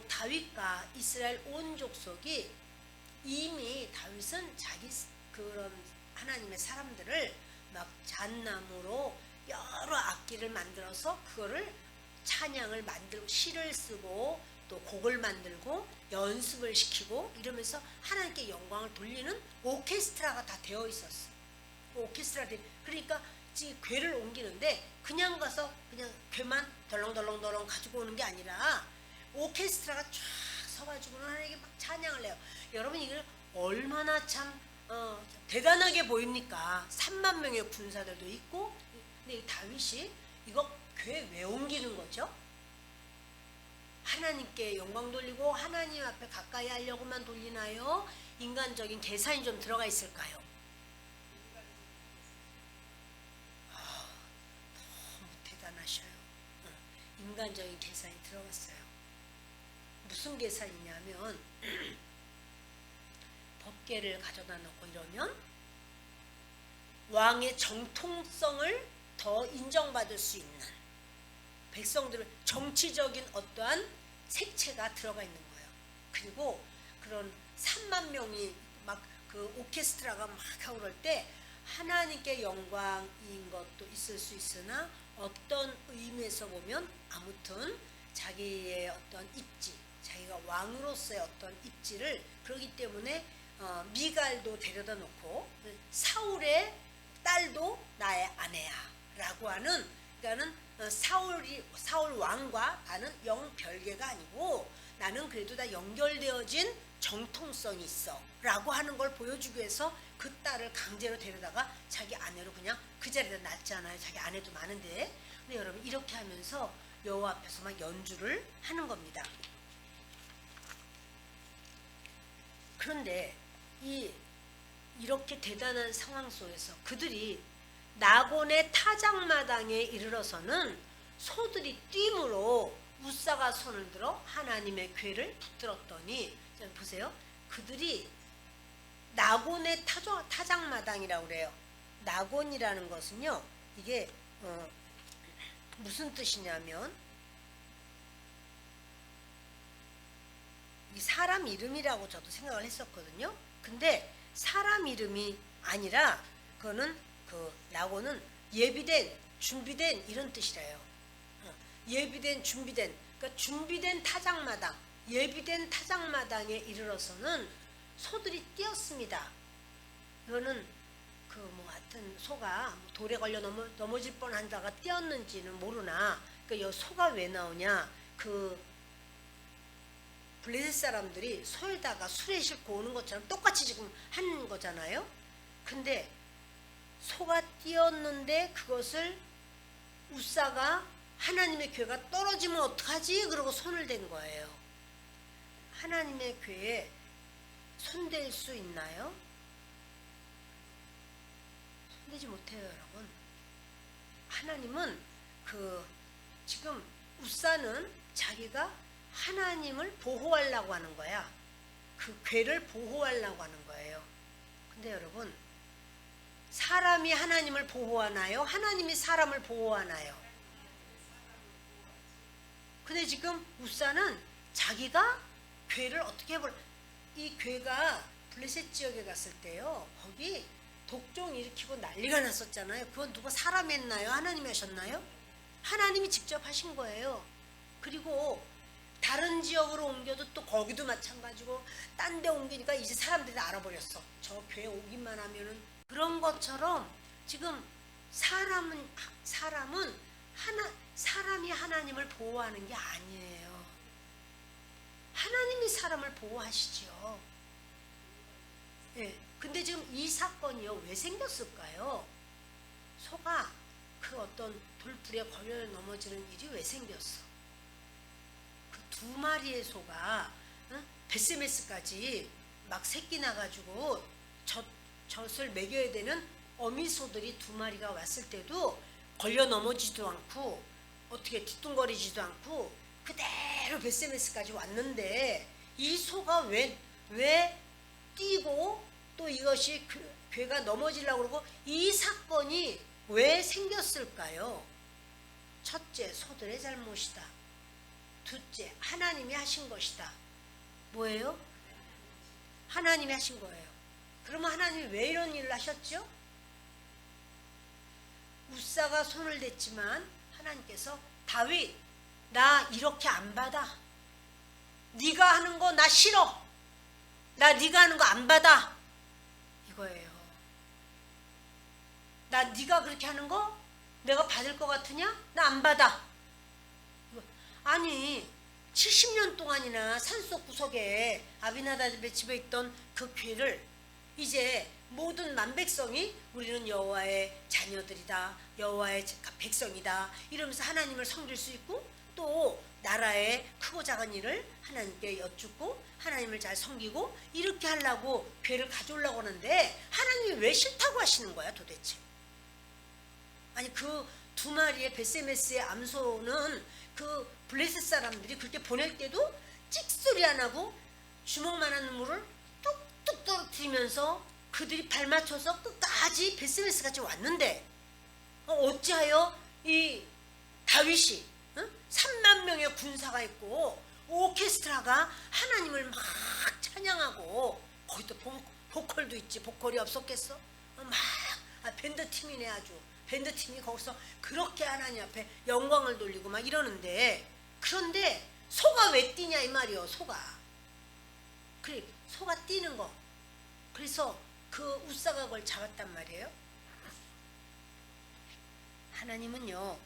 다윗과 이스라엘 온 족속이, 이미 다윗은 자기 그런 하나님의 사람들을 막 잣나무로 여러 악기를 만들어서 그거를 찬양을 만들고 시를 쓰고 또 곡을 만들고 연습을 시키고 이러면서 하나님께 영광을 돌리는 오케스트라가 다 되어 있었어. 오케스트라들이, 그러니까 궤를 옮기는데 그냥 가서 그냥 궤만 덜렁덜렁 가지고 오는 게 아니라 오케스트라가 쫙 서가지고는 하나님께 막 찬양을 해요. 여러분, 이걸 얼마나 참 대단하게 보입니까? 3만 명의 군사들도 있고. 근데 이 다윗이 이거 궤 왜 옮기는 거죠? 하나님께 영광 돌리고 하나님 앞에 가까이 하려고만 돌리나요? 인간적인 계산이 좀 들어가 있을까요? 너무 대단하셔요. 인간적인 계산이 들어갔어요. 무슨 계산이냐면 법궤를 가져다 놓고 이러면 왕의 정통성을 더 인정받을 수 있는, 백성들을 정치적인 어떠한 색채가 들어가 있는 거예요. 그리고 그런 3만 명이 막 그 오케스트라가 막 하고 그럴 때 하나님께 영광인 것도 있을 수 있으나 어떤 의미에서 보면 아무튼 자기의 어떤 입지 자기가 왕으로서의 어떤 입지를, 그러기 때문에 미갈도 데려다 놓고 사울의 딸도 나의 아내야라고 하는, 그러니까는 사울 왕과 나는 영 별개가 아니고 나는 그래도 다 연결되어진 정통성이 있어라고 하는 걸 보여주기 위해서 그 딸을 강제로 데려다가 자기 아내로 그냥 그 자리에다 놨잖아요. 자기 아내도 많은데. 근데 여러분 이렇게 하면서 여호와 앞에서 막 연주를 하는 겁니다. 그런데 이렇게 대단한 상황 속에서 그들이 나곤의 타작마당에 이르러서는 소들이 뛰므로 우사가 손을 들어 하나님의 궤를 붙들었더니, 보세요. 그들이 나곤의 타작마당이라고 그래요. 나곤이라는 것은요, 이게 무슨 뜻이냐면 이 사람 이름이라고 저도 생각을 했었거든요. 근데 사람 이름이 아니라 그거는 나곤은 예비된, 준비된 이런 뜻이래요. 예비된, 준비된, 그러니까 준비된 타작마당, 예비된 타작마당에 이르러서는 소들이 뛰었습니다. 이거는 하여튼 소가 돌에 걸려 넘어질 뻔한다가 뛰었는지는 모르나, 그러니까 소가 왜 나오냐, 블레셋 사람들이 소에다가 수레 싣고 오는 것처럼 똑같이 지금 한 거잖아요. 근데 소가 뛰었는데 그것을 우사가 하나님의 궤가 떨어지면 어떡하지? 그러고 손을 댄 거예요. 하나님의 궤에 손댈 수 있나요? 손대지 못해요, 여러분. 하나님은 지금 우사는 자기가 하나님을 보호하려고 하는 거야. 그 궤를 보호하려고 하는 거예요. 근데 여러분, 사람이 하나님을 보호하나요? 하나님이 사람을 보호하나요? 근데 지금 우사는 자기가 궤를 어떻게 이 궤가 블레셋 지역에 갔을 때요, 거기 독종 일으키고 난리가 났었잖아요. 그건 누가 사람이 했나요? 하나님이 하셨나요? 하나님이 직접 하신 거예요. 그리고 다른 지역으로 옮겨도 또 거기도 마찬가지고, 딴 데 옮기니까 이제 사람들이 다 알아버렸어. 저 궤에 오기만 하면은. 그런 것처럼 지금 사람이 하나님을 보호하는 게 아니에요. 하나님이 사람을 보호하시죠. 예. 근데 지금 이 사건이요, 왜 생겼을까요? 소가 어떤 돌불에 걸려 넘어지는 일이 왜 생겼어? 두 마리의 소가 베스메스까지 막 새끼 나가지고 젖을 먹여야 되는 어미소들이 두 마리가 왔을 때도 걸려 넘어지도 않고 어떻게 뒤뚱거리지도 않고 그대로 베스메스까지 왔는데, 이 소가 왜 뛰고 또 이것이 궤가 넘어지려고 그러고, 이 사건이 왜 생겼을까요? 첫째, 소들의 잘못이다. 둘째, 하나님이 하신 것이다. 뭐예요? 하나님이 하신 거예요. 그러면 하나님이 왜 이런 일을 하셨죠? 우사가 손을 댔지만 하나님께서, 다윗, 나 이렇게 안 받아. 네가 하는 거 나 싫어. 나 네가 하는 거 안 받아. 이거예요. 나 네가 그렇게 하는 거 내가 받을 것 같으냐? 나 안 받아. 아니 70년 동안이나 산속 구석에 아비나답의 집에 있던 그 궤를 이제 모든 만백성이 우리는 여호와의 자녀들이다, 여호와의 백성이다 이러면서 하나님을 섬길 수 있고, 또 나라의 크고 작은 일을 하나님께 여쭙고 하나님을 잘 섬기고 이렇게 하려고 궤를 가져오려고 하는데, 하나님이 왜 싫다고 하시는 거야 도대체? 아니 두 마리의 베세메스의 암소는 블레셋 사람들이 그렇게 보낼 때도 찍소리 안 하고 주먹만한 물을 뚝뚝 떨어뜨리면서 그들이 발 맞춰서 끝까지 베스메스까지 왔는데, 어찌하여 이 다윗이 3만 명의 군사가 있고 오케스트라가 하나님을 막 찬양하고, 거기 또 보컬도 있지, 보컬이 없었겠어? 밴드 팀이네. 아주 밴드 팀이 거기서 그렇게 하나님 앞에 영광을 돌리고 막 이러는데, 그런데 소가 왜 뛰냐 이 말이요. 소가. 그래 소가 뛰는 거. 그래서 그 웃사가 그걸 잡았단 말이에요. 하나님은요,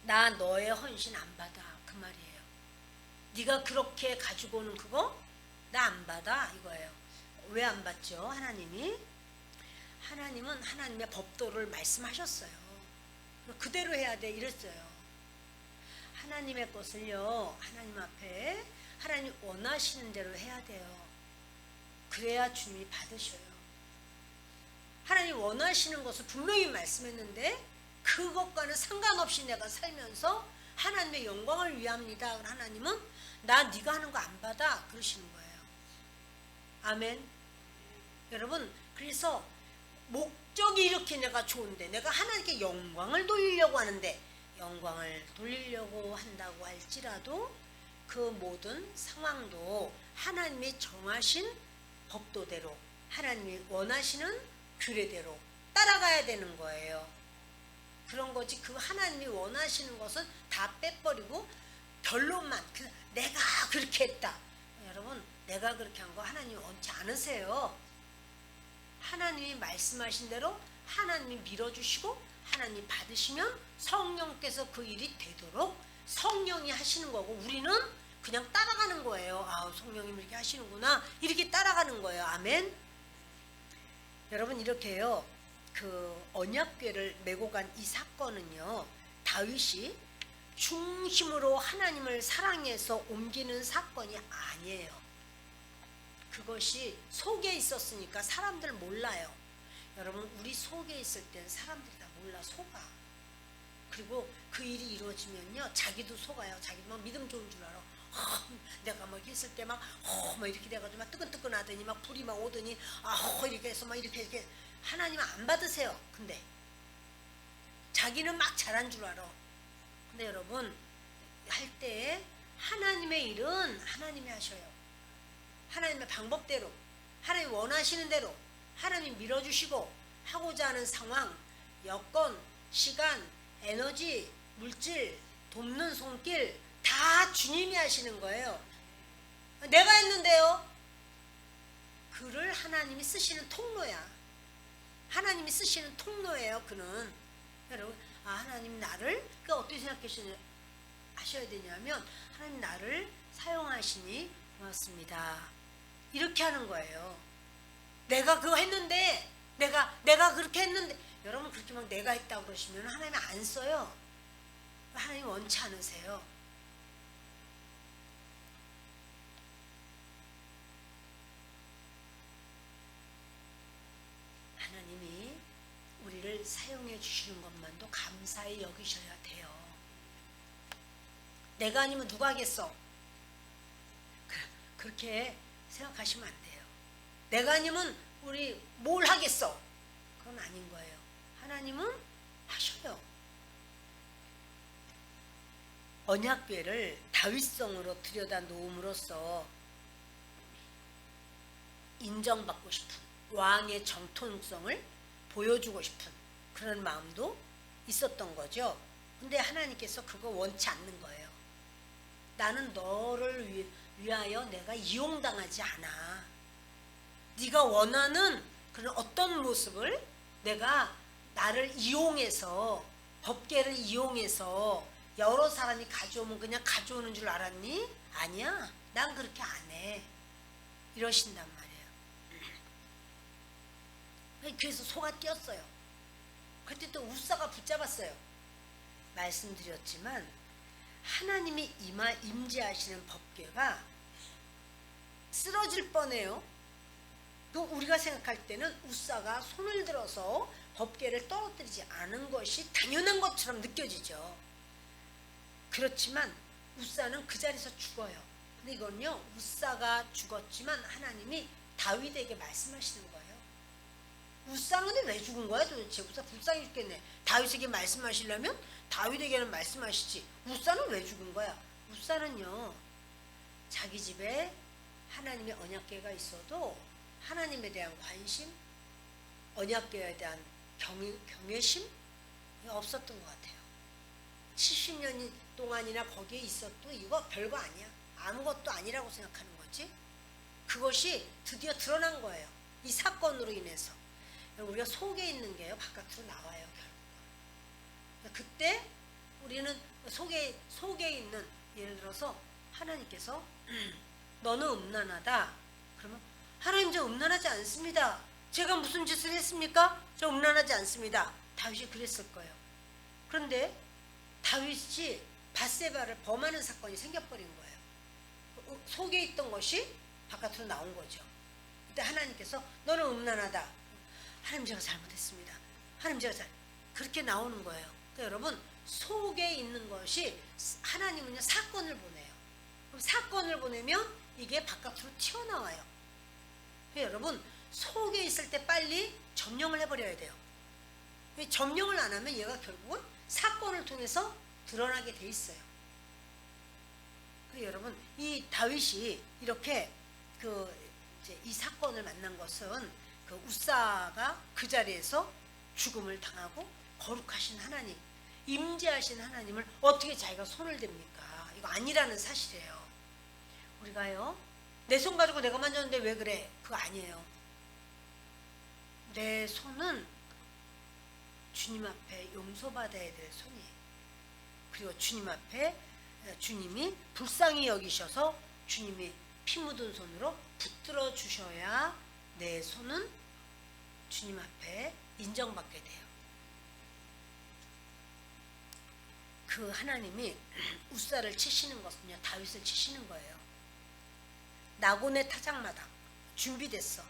나 너의 헌신 안 받아 그 말이에요. 네가 그렇게 가지고 오는 그거 나 안 받아 이거예요. 왜 안 받죠? 하나님은 하나님의 법도를 말씀하셨어요. 그대로 해야 돼 이랬어요. 하나님의 것을요, 하나님 앞에 하나님 원하시는 대로 해야 돼요. 그래야 주님이 받으셔요. 하나님 원하시는 것을 분명히 말씀했는데 그것과는 상관없이 내가 살면서 하나님의 영광을 위합니다. 하나님은 나 네가 하는 거 안 받아 그러시는 거예요. 아멘. 여러분, 그래서 목적이 이렇게 내가 좋은데 내가 하나님께 영광을 돌리려고 하는데, 영광을 돌리려고 한다고 할지라도 그 모든 상황도 하나님이 정하신 법도대로, 하나님이 원하시는 규례대로 따라가야 되는 거예요. 그런 거지, 그 하나님이 원하시는 것은 다 빼버리고 결론만 내가 그렇게 했다. 여러분, 내가 그렇게 한 거 하나님이 원치 않으세요. 하나님이 말씀하신 대로 하나님이 밀어주시고 하나님이 받으시면 성령께서 그 일이 되도록 성령이 하시는 거고, 우리는 그냥 따라가는 거예요. 아, 성령님이 이렇게 하시는구나 이렇게 따라가는 거예요. 아멘. 여러분, 이렇게요, 그 언약궤를 메고 간 이 사건은요, 다윗이 중심으로 하나님을 사랑해서 옮기는 사건이 아니에요. 그것이 속에 있었으니까 사람들 몰라요. 여러분, 우리 속에 있을 땐 사람들이 다 몰라, 속아. 그리고 그 일이 이루어지면요, 자기도 속아요. 자기도 막 믿음 좋은 줄 알아. 내가 막 했을 때 막 이렇게 돼가지고 막 뜨끈뜨끈하더니 막 불이 막 오더니 이렇게 해서 막 이렇게 하나님 안 받으세요. 근데 자기는 막 잘한 줄 알아. 근데 여러분, 할 때 하나님의 일은 하나님이 하셔요. 하나님의 방법대로, 하나님 원하시는 대로 하나님 밀어주시고, 하고자 하는 상황, 여건, 시간, 에너지, 물질, 돕는 손길 다 주님이 하시는 거예요. 내가 했는데요. 그를 하나님이 쓰시는 통로야. 하나님이 쓰시는 통로예요. 그는. 여러분, 하나님 나를 어떻게 생각하셔야 되냐면, 하나님 나를 사용하시니 고맙습니다. 이렇게 하는 거예요. 내가 그거 했는데, 내가 그렇게 했는데, 여러분 그렇게 막 내가 했다고 그러시면 하나님 안 써요. 하나님 원치 않으세요. 하나님이 우리를 사용해 주시는 것만도 감사히 여기셔야 돼요. 내가 아니면 누가 하겠어? 그렇게 생각하시면 안 돼요. 내가 아니면 우리 뭘 하겠어? 그건 아닌 거예요. 하나님은 하셔요. 언약궤를 다윗성으로 들여다 놓음으로써 인정받고 싶은 왕의 정통성을 보여주고 싶은 그런 마음도 있었던 거죠. 근데 하나님께서 그거 원치 않는 거예요. 나는 너를 위하여 내가 이용당하지 않아. 네가 원하는 그런 어떤 모습을 내가 나를 이용해서, 법궤를 이용해서 여러 사람이 가져오면 그냥 가져오는 줄 알았니? 아니야. 난 그렇게 안 해. 이러신단 말이에요. 그래서 소가 뛰었어요. 그때 또 웃사가 붙잡았어요. 말씀드렸지만 하나님이 임재하시는 법궤가 쓰러질 뻔해요. 또 우리가 생각할 때는 웃사가 손을 들어서 법궤를 떨어뜨리지 않은 것이 당연한 것처럼 느껴지죠. 그렇지만 웃사는 그 자리에서 죽어요. 근데 이건요, 웃사가 죽었지만 하나님이 다윗에게 말씀하시는 거예요. 웃사는 근데 왜 죽은 거야 도대체? 웃사 불쌍히 죽겠네. 다윗에게 말씀하시려면 다윗에게는 말씀하시지, 웃사는 왜 죽은 거야? 웃사는요, 자기 집에 하나님의 언약궤가 있어도 하나님에 대한 관심, 언약궤에 대한 경외심 없었던 것 같아요. 70년이 동안이나 거기에 있어도 이거 별거 아니야. 아무것도 아니라고 생각하는 거지. 그것이 드디어 드러난 거예요. 이 사건으로 인해서. 우리가 속에 있는 게요, 바깥으로 나와요, 결국. 그때 우리는 속에 있는, 예를 들어서 하나님께서 너는 음란하다. 그러면 하나님, 저 음란하지 않습니다. 제가 무슨 짓을 했습니까? 저 음란하지 않습니다. 다윗이 그랬을 거예요. 그런데 다윗이 밧세바를 범하는 사건이 생겨버린 거예요. 속에 있던 것이 바깥으로 나온 거죠. 그때 하나님께서 너는 음란하다. 하나님, 제가 잘못했습니다. 하나님, 제가 그렇게 나오는 거예요. 그러니까 여러분, 속에 있는 것이, 하나님은요 사건을 보내요. 그럼 사건을 보내면 이게 바깥으로 튀어나와요. 그러니까 여러분, 속에 있을 때 빨리 점령을 해버려야 돼요. 점령을 안 하면 얘가 결국은 사건을 통해서 드러나게 돼 있어요. 그러니까 여러분, 이 다윗이 이렇게 이제 이 사건을 만난 것은 우사가 그 자리에서 죽음을 당하고 거룩하신 하나님, 임재하신 하나님을 어떻게 자기가 손을 댑니까? 이거 아니라는 사실이에요. 우리가요, 내 손 가지고 내가 만졌는데 왜 그래? 그거 아니에요. 내 손은 주님 앞에 용서받아야 될 손이에요. 그리고 주님 앞에 주님이 불쌍히 여기셔서 주님이 피 묻은 손으로 붙들어 주셔야 내 손은 주님 앞에 인정받게 돼요. 그 하나님이 우사를 치시는 것은요, 다윗을 치시는 거예요. 나곤의 타작마당 준비됐어.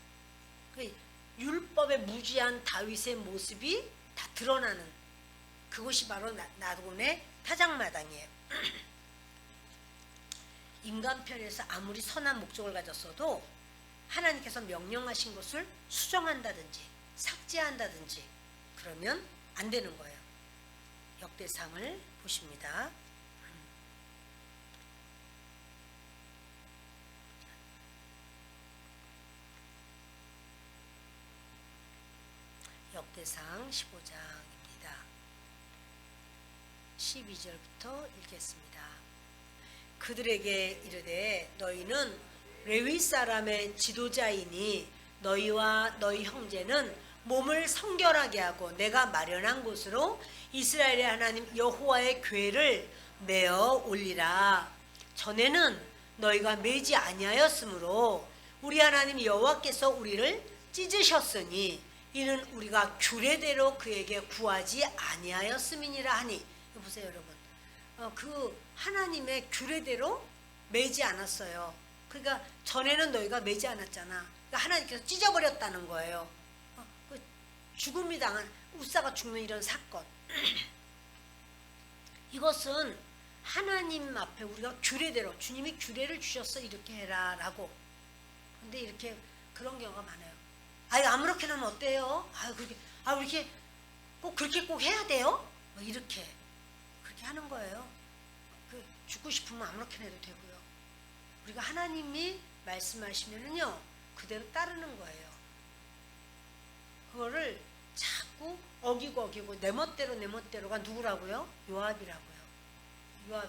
그 율법에 무지한 다윗의 모습이 다 드러나는 그것이 바로 나곤의 타작마당이에요. 인간편에서 아무리 선한 목적을 가졌어도 하나님께서 명령하신 것을 수정한다든지 삭제한다든지 그러면 안 되는 거예요. 역대상을 보십니다. 역대상 15장입니다. 12절부터 읽겠습니다. 그들에게 이르되 너희는 레위 사람의 지도자이니 너희와 너희 형제는 몸을 성결하게 하고 내가 마련한 곳으로 이스라엘의 하나님 여호와의 궤를 메어 올리라. 전에는 너희가 메지 아니하였으므로 우리 하나님 여호와께서 우리를 찢으셨으니 이는 우리가 규례대로 그에게 구하지 아니하였음이니라 하니. 보세요 여러분, 그 하나님의 규례대로 매지 않았어요. 그러니까 전에는 너희가 매지 않았잖아. 그러니까 하나님께서 찢어버렸다는 거예요. 그 죽음이 당한 우사가 죽는 이런 사건. 이것은 하나님 앞에 우리가 규례대로, 주님이 규례를 주셨어 이렇게 해라 라고. 근데 이렇게 그런 경우가 많아요. 아유 아무렇게나 하면 어때요? 아유 그렇게 이렇게 꼭 그렇게 꼭 해야 돼요? 뭐 이렇게 그렇게 하는 거예요. 그 죽고 싶으면 아무렇게나 해도 되고요. 우리가 하나님이 말씀하시면은요 그대로 따르는 거예요. 그거를 자꾸 어기고 내 멋대로가 누구라고요? 요압이라고요. 요압.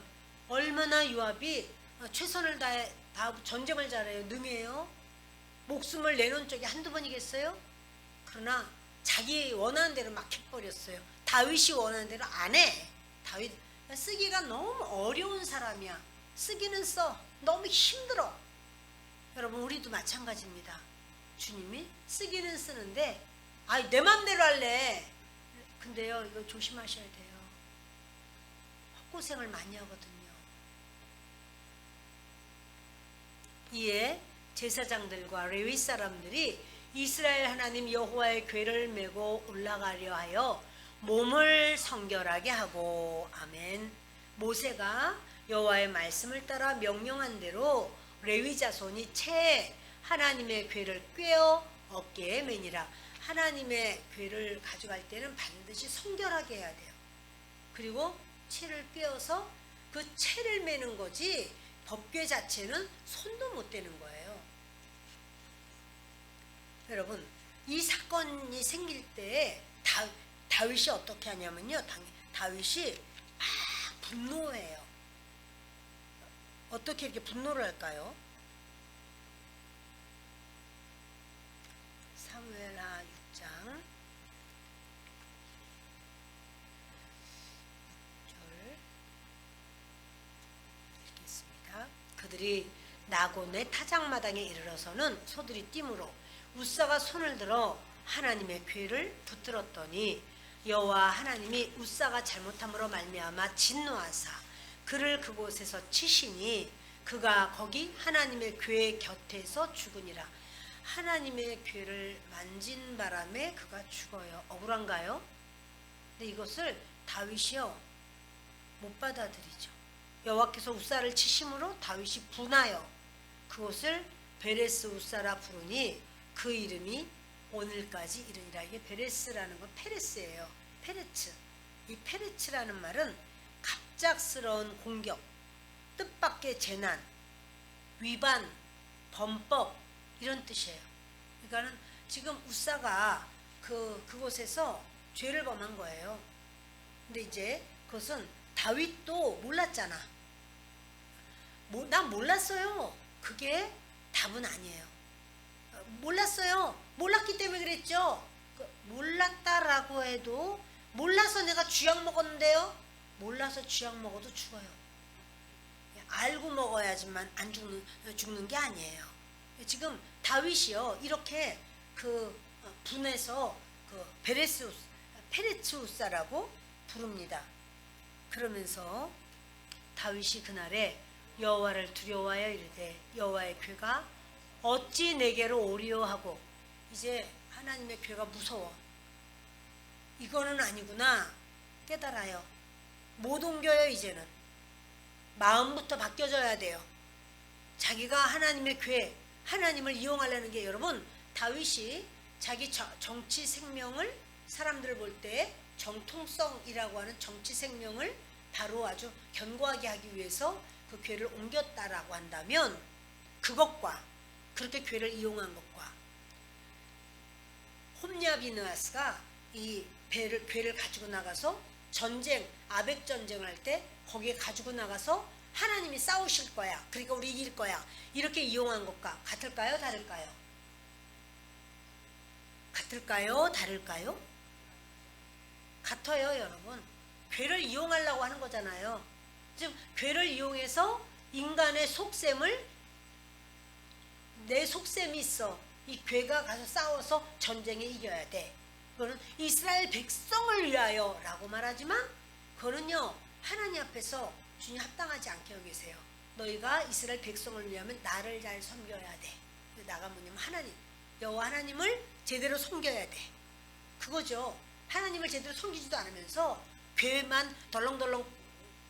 얼마나 요압이 최선을 다하고 전쟁을 잘해요. 능해요. 목숨을 내놓은 적이 한두 번이겠어요? 그러나 자기 원하는 대로 막 해버렸어요. 다윗이 원하는 대로 안 해. 다윗 쓰기가 너무 어려운 사람이야. 쓰기는 써. 너무 힘들어. 여러분 우리도 마찬가지입니다. 주님이 쓰기는 쓰는데 내 맘대로 할래. 근데요 이거 조심하셔야 돼요. 헛고생을 많이 하거든요. 이에 제사장들과 레위 사람들이 이스라엘 하나님 여호와의 궤를 메고 올라가려 하여 몸을 성결하게 하고, 아멘. 모세가 여호와의 말씀을 따라 명령한 대로 레위 자손이 채 하나님의 궤를 꿰어 어깨에 매니라. 하나님의 궤를 가져갈 때는 반드시 성결하게 해야 돼요. 그리고 채를 꿰어서 그 채를 매는 거지 법궤 자체는 손도 못 대는 거예요. 여러분 이 사건이 생길 때 다윗이 어떻게 하냐면요, 다윗이 막 분노해요. 어떻게 이렇게 분노를 할까요? 사무엘하 6장 6절 읽겠습니다. 그들이 나곤의 타작마당에 이르러서는 소들이 띠므로 웃사가 손을 들어 하나님의 궤를 붙들었더니 여호와 하나님이 웃사가 잘못함으로 말미암아 진노하사 그를 그곳에서 치시니 그가 거기 하나님의 궤 곁에서 죽으니라. 하나님의 궤를 만진 바람에 그가 죽어요. 억울한가요? 근데 이것을 다윗이요 못 받아들이죠. 여호와께서 웃사를 치심으로 다윗이 분하여 그곳을 베레스 웃사라 부르니 그 이름이 오늘까지 이르니라. 이게 베레스라는 건 페레스예요. 페레츠. 이 페레츠라는 말은 갑작스러운 공격, 뜻밖의 재난, 위반, 범법 이런 뜻이에요. 그러니까는 지금 웃사가 그곳에서 죄를 범한 거예요. 근데 이제 그것은 다윗도 몰랐잖아. 난 몰랐어요. 그게 답은 아니에요. 몰랐어요. 몰랐기 때문에 그랬죠. 몰랐다라고 해도 몰라서 내가 쥐약 먹었는데요. 몰라서 쥐약 먹어도 죽어요. 알고 먹어야지만 안 죽는 게 아니에요. 지금 다윗이요 이렇게 분해서 페레츠우사라고 부릅니다. 그러면서 다윗이 그날에 여호와를 두려워하여 이르되 여호와의 궤가 어찌 내게로 오리오 하고 이제 하나님의 궤가 무서워. 이거는 아니구나 깨달아요. 못 옮겨요. 이제는 마음부터 바뀌어져야 돼요. 자기가 하나님의 궤 하나님을 이용하려는 게 여러분 다윗이 자기 정치 생명을 사람들 볼 때 정통성이라고 하는 정치 생명을 바로 아주 견고하게 하기 위해서 그 궤를 옮겼다라고 한다면 그것과 그렇게 궤를 이용한 것과 홈야비느하스가 이 궤를 가지고 나가서 전쟁 아벡 전쟁을 할 때 거기에 가지고 나가서 하나님이 싸우실 거야. 그러니까 우리 이길 거야. 이렇게 이용한 것과 같을까요? 다를까요? 같을까요? 다를까요? 같아요, 여러분. 궤를 이용하려고 하는 거잖아요. 즉 궤를 이용해서 인간의 속셈을 내 속셈이 있어. 이 궤가 가서 싸워서 전쟁에 이겨야 돼. 그거는 이스라엘 백성을 위하여 라고 말하지만 그거는요 하나님 앞에서 주님 합당하지 않게 여기세요. 너희가 이스라엘 백성을 위하면 나를 잘 섬겨야 돼. 나가 뭐냐면 하나님 여호와 하나님을 제대로 섬겨야 돼. 그거죠. 하나님을 제대로 섬기지도 않으면서 궤만 덜렁덜렁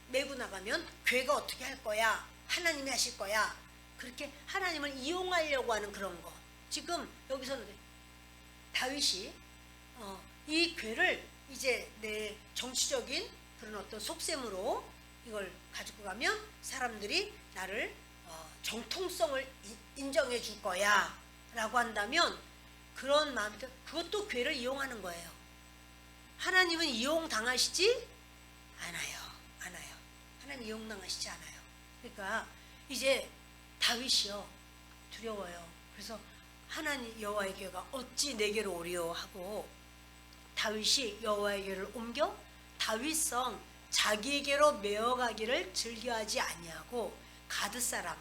메고 나가면 궤가 어떻게 할 거야. 하나님이 하실 거야. 그렇게 하나님을 이용하려고 하는 그런 거. 지금 여기서는 다윗이 이 궤를 이제 내 정치적인 그런 어떤 속셈으로 이걸 가지고 가면 사람들이 나를 정통성을 인정해 줄 거야 라고 한다면 그런 마음이 그것도 궤를 이용하는 거예요. 하나님은 이용당하시지 않아요. 하나님 이용당하시지 않아요. 그러니까 이제 다윗이요 두려워요. 그래서 하나님 여호와의 궤가 어찌 내게로 오리오 하고 다윗이 여호와의 궤를 옮겨 다윗성 자기에게로 메어가기를 즐겨하지 아니하고 가드 사람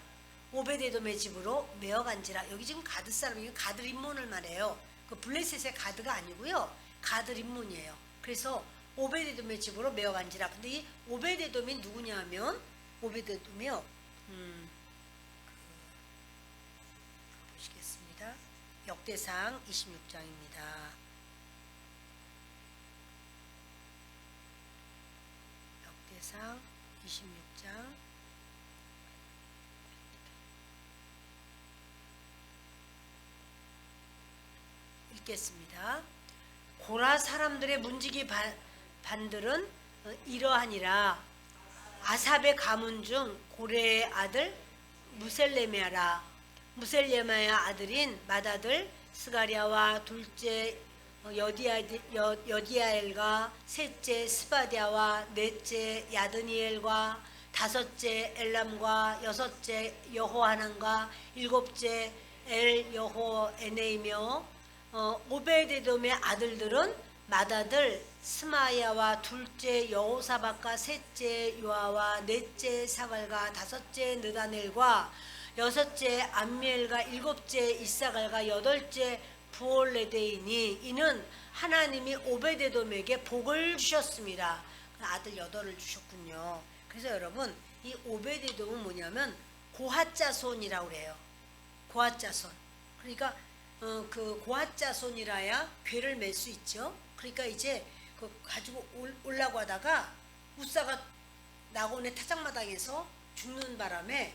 오베데돔의 집으로 메어간지라. 여기 지금 가드 사람이 가드 림몬을 말해요. 그 블레셋의 가드가 아니고요 가드 림몬이에요. 그래서 오베데돔의 집으로 메어간지라. 근데 이 오베데돔이 누구냐면 오베데돔이요 보시겠습니다. 역대상 26장입니다. 역대상 26장 읽겠습니다. 고라 사람들의 문지기 반들은 이러하니라. 아삽의 가문 중 고레의 아들 무셀레메아라. 무셀레메아의 아들인 맏아들 스가랴와 둘째 여디아엘과 셋째 스바디아와 넷째 야드니엘과 다섯째 엘람과 여섯째 여호하난과 일곱째 엘 여호에네이며 오베데돔의 아들들은 맏아들 스마야와 둘째 여호사밧과 셋째 요아와 넷째 사갈과 다섯째 느다넬과 여섯째 암미엘과 일곱째 이사갈과 여덟째 부올레데이니 이는 하나님이 오베데돔에게 복을 주셨습니다. 아들 8을 주셨군요. 그래서 여러분 이 오베데돔은 뭐냐면 고핫자손이라고 그래요. 고핫자손. 그러니까 그 고핫자손이라야 괴를 맬 수 있죠. 그러니까 이제 그 가지고 올라고 하다가 우사가 나곤의 타작마당에서 죽는 바람에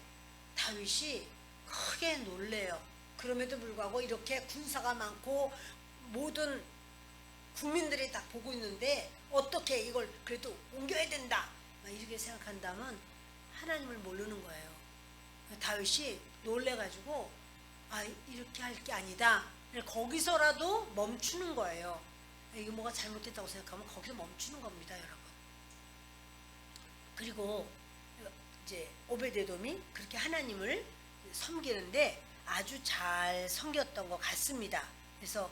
다윗이 크게 놀래요. 그럼에도 불구하고 이렇게 군사가 많고 모든 국민들이 다 보고 있는데 어떻게 이걸 그래도 옮겨야 된다 이렇게 생각한다면 하나님을 모르는 거예요. 다윗이 놀래가지고 이렇게 할 게 아니다. 거기서라도 멈추는 거예요. 이게 뭐가 잘못됐다고 생각하면 거기서 멈추는 겁니다, 여러분. 그리고 이제 오베데돔이 그렇게 하나님을 섬기는데 아주 잘 섬겼던 것 같습니다. 그래서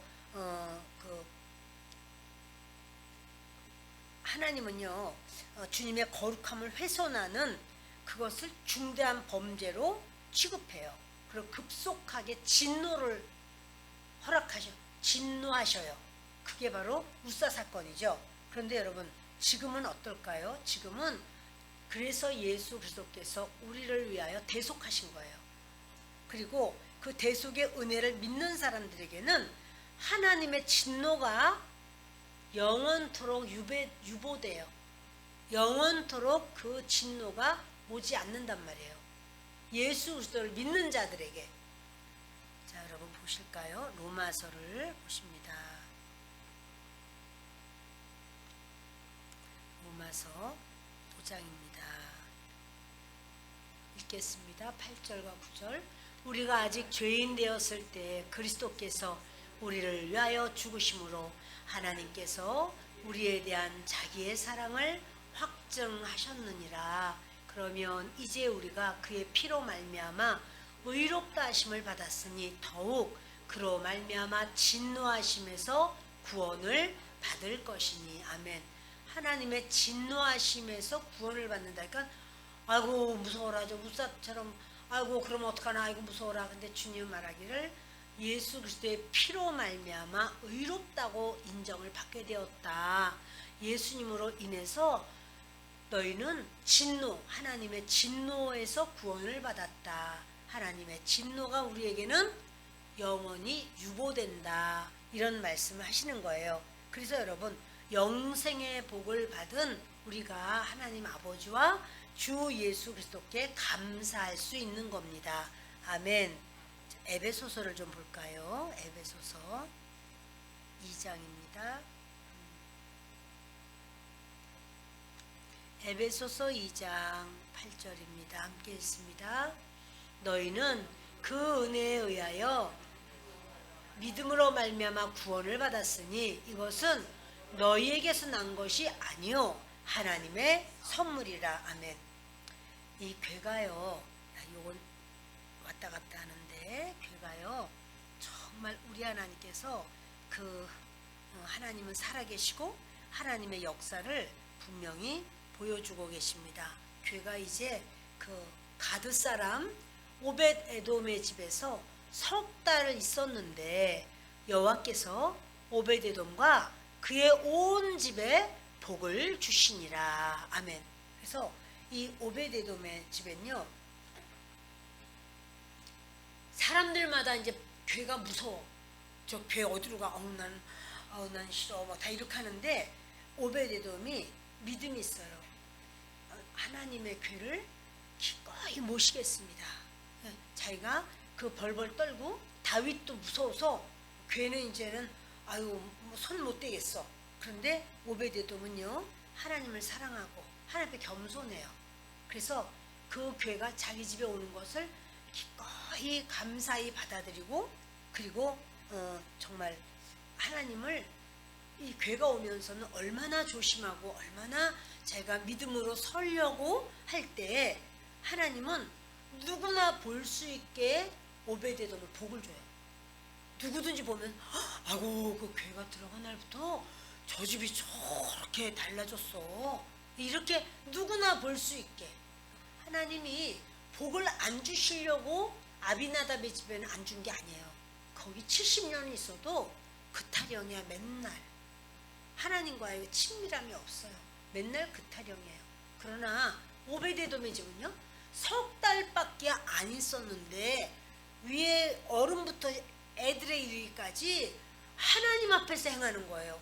하나님은요 주님의 거룩함을 훼손하는 그것을 중대한 범죄로 취급해요. 그리고 급속하게 진노하셔요. 그게 바로 우사 사건이죠. 그런데 여러분 지금은 어떨까요? 지금은 그래서 예수 그리스도께서 우리를 위하여 대속하신 거예요. 그리고 그 대속의 은혜를 믿는 사람들에게는 하나님의 진노가 영원토록 유보돼요. 영원토록 그 진노가 오지 않는단 말이에요. 예수 그리스도를 믿는 자들에게. 자, 여러분 보실까요? 로마서를 보십니다. 로마서 5장입니다. 읽겠습니다. 8절과 9절. 우리가 아직 죄인 되었을 때 그리스도께서 우리를 위하여 죽으심으로 하나님께서 우리에 대한 자기의 사랑을 확증하셨느니라. 그러면 이제 우리가 그의 피로 말미암아 의롭다 하심을 받았으니 더욱 그로 말미암아 진노하심에서 구원을 받을 것이니. 아멘. 하나님의 진노하심에서 구원을 받는다니까. 아이고 무서워라, 저 우사처럼. 아이고 그러면 어떡하나, 아이고 무서워라. 근데 주님 말하기를 예수 그리스도의 피로 말미암아 의롭다고 인정을 받게 되었다. 예수님으로 인해서 너희는 하나님의 진노에서 구원을 받았다. 하나님의 진노가 우리에게는 영원히 유보된다. 이런 말씀을 하시는 거예요. 그래서 여러분 영생의 복을 받은 우리가 하나님 아버지와 주 예수 그리스도께 감사할 수 있는 겁니다. 아멘. 에베소서를 좀 볼까요? 에베소서 2장입니다. 에베소서 2장 8절입니다. 함께 읽습니다. 너희는 그 은혜에 의하여 믿음으로 말미암아 구원을 받았으니 이것은 너희에게서 난 것이 아니요 하나님의 선물이라. 아멘. 이 괴가요, 요건 왔다 갔다 하는데 괴가요 정말 우리 하나님께서 하나님은 살아계시고 하나님의 역사를 분명히 보여주고 계십니다. 괴가 이제 가드 사람 오벳 에돔의 집에서 석 달을 있었는데 여호와께서 오벳 에돔과 그의 온 집에 복을 주시니라. 아멘. 그래서 이 오벳 에돔의 집엔요 사람들마다 이제 괴가 무서워. 저 괴 어디로 가? 난 싫어. 다 이렇게 하는데 오벳 에돔이 믿음이 있어요. 하나님의 괴를 기꺼이 모시겠습니다. 자기가 벌벌 떨고 다윗도 무서워서 괴는 이제는 손 못 대겠어. 그런데 오벳 에돔은요 하나님을 사랑하고 하나님 앞에 겸손해요. 그래서 그 괴가 자기 집에 오는 것을 기꺼이 감사히 받아들이고 그리고 정말 하나님을 이 괴가 오면서는 얼마나 조심하고 얼마나 제가 믿음으로 서려고 할 때 하나님은 누구나 볼 수 있게 오베데돔을 복을 줘요. 누구든지 보면 아고 그 괴가 들어간 날부터 저 집이 저렇게 달라졌어. 이렇게 누구나 볼 수 있게 하나님이 복을 안 주시려고 아비나답의 집에는 안 준 게 아니에요. 거기 70년이 있어도 그 타령이야. 맨날 하나님과의 친밀함이 없어요. 맨날 그 타령이에요. 그러나 오베데돔의 집은요, 석 달밖에 안 있었는데 위에 어른부터 애들의 이르기까지 하나님 앞에서 행하는 거예요.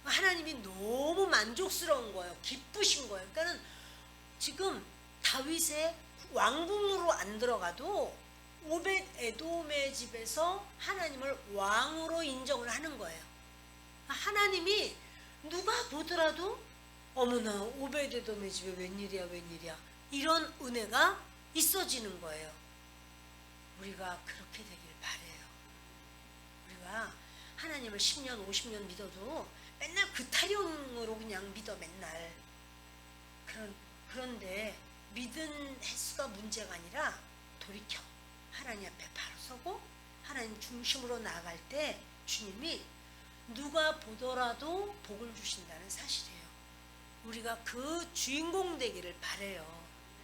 하나님이 너무 만족스러운 거예요. 기쁘신 거예요. 그러니까는 지금 다윗의 왕궁으로 안 들어가도 오벳에돔의 집에서 하나님을 왕으로 인정을 하는 거예요. 하나님이 누가 보더라도 어머나 오벳에돔의 집에 웬일이야 웬일이야 이런 은혜가 있어지는 거예요. 우리가 그렇게 되길 바래요. 우리가 하나님을 10년 50년 믿어도 맨날 그 타령으로 그냥 믿어 맨날. 그런데 믿은 횟수가 문제가 아니라 돌이켜 하나님 앞에 바로 서고 하나님 중심으로 나아갈 때 주님이 누가 보더라도 복을 주신다는 사실이에요. 우리가 그 주인공 되기를 바래요.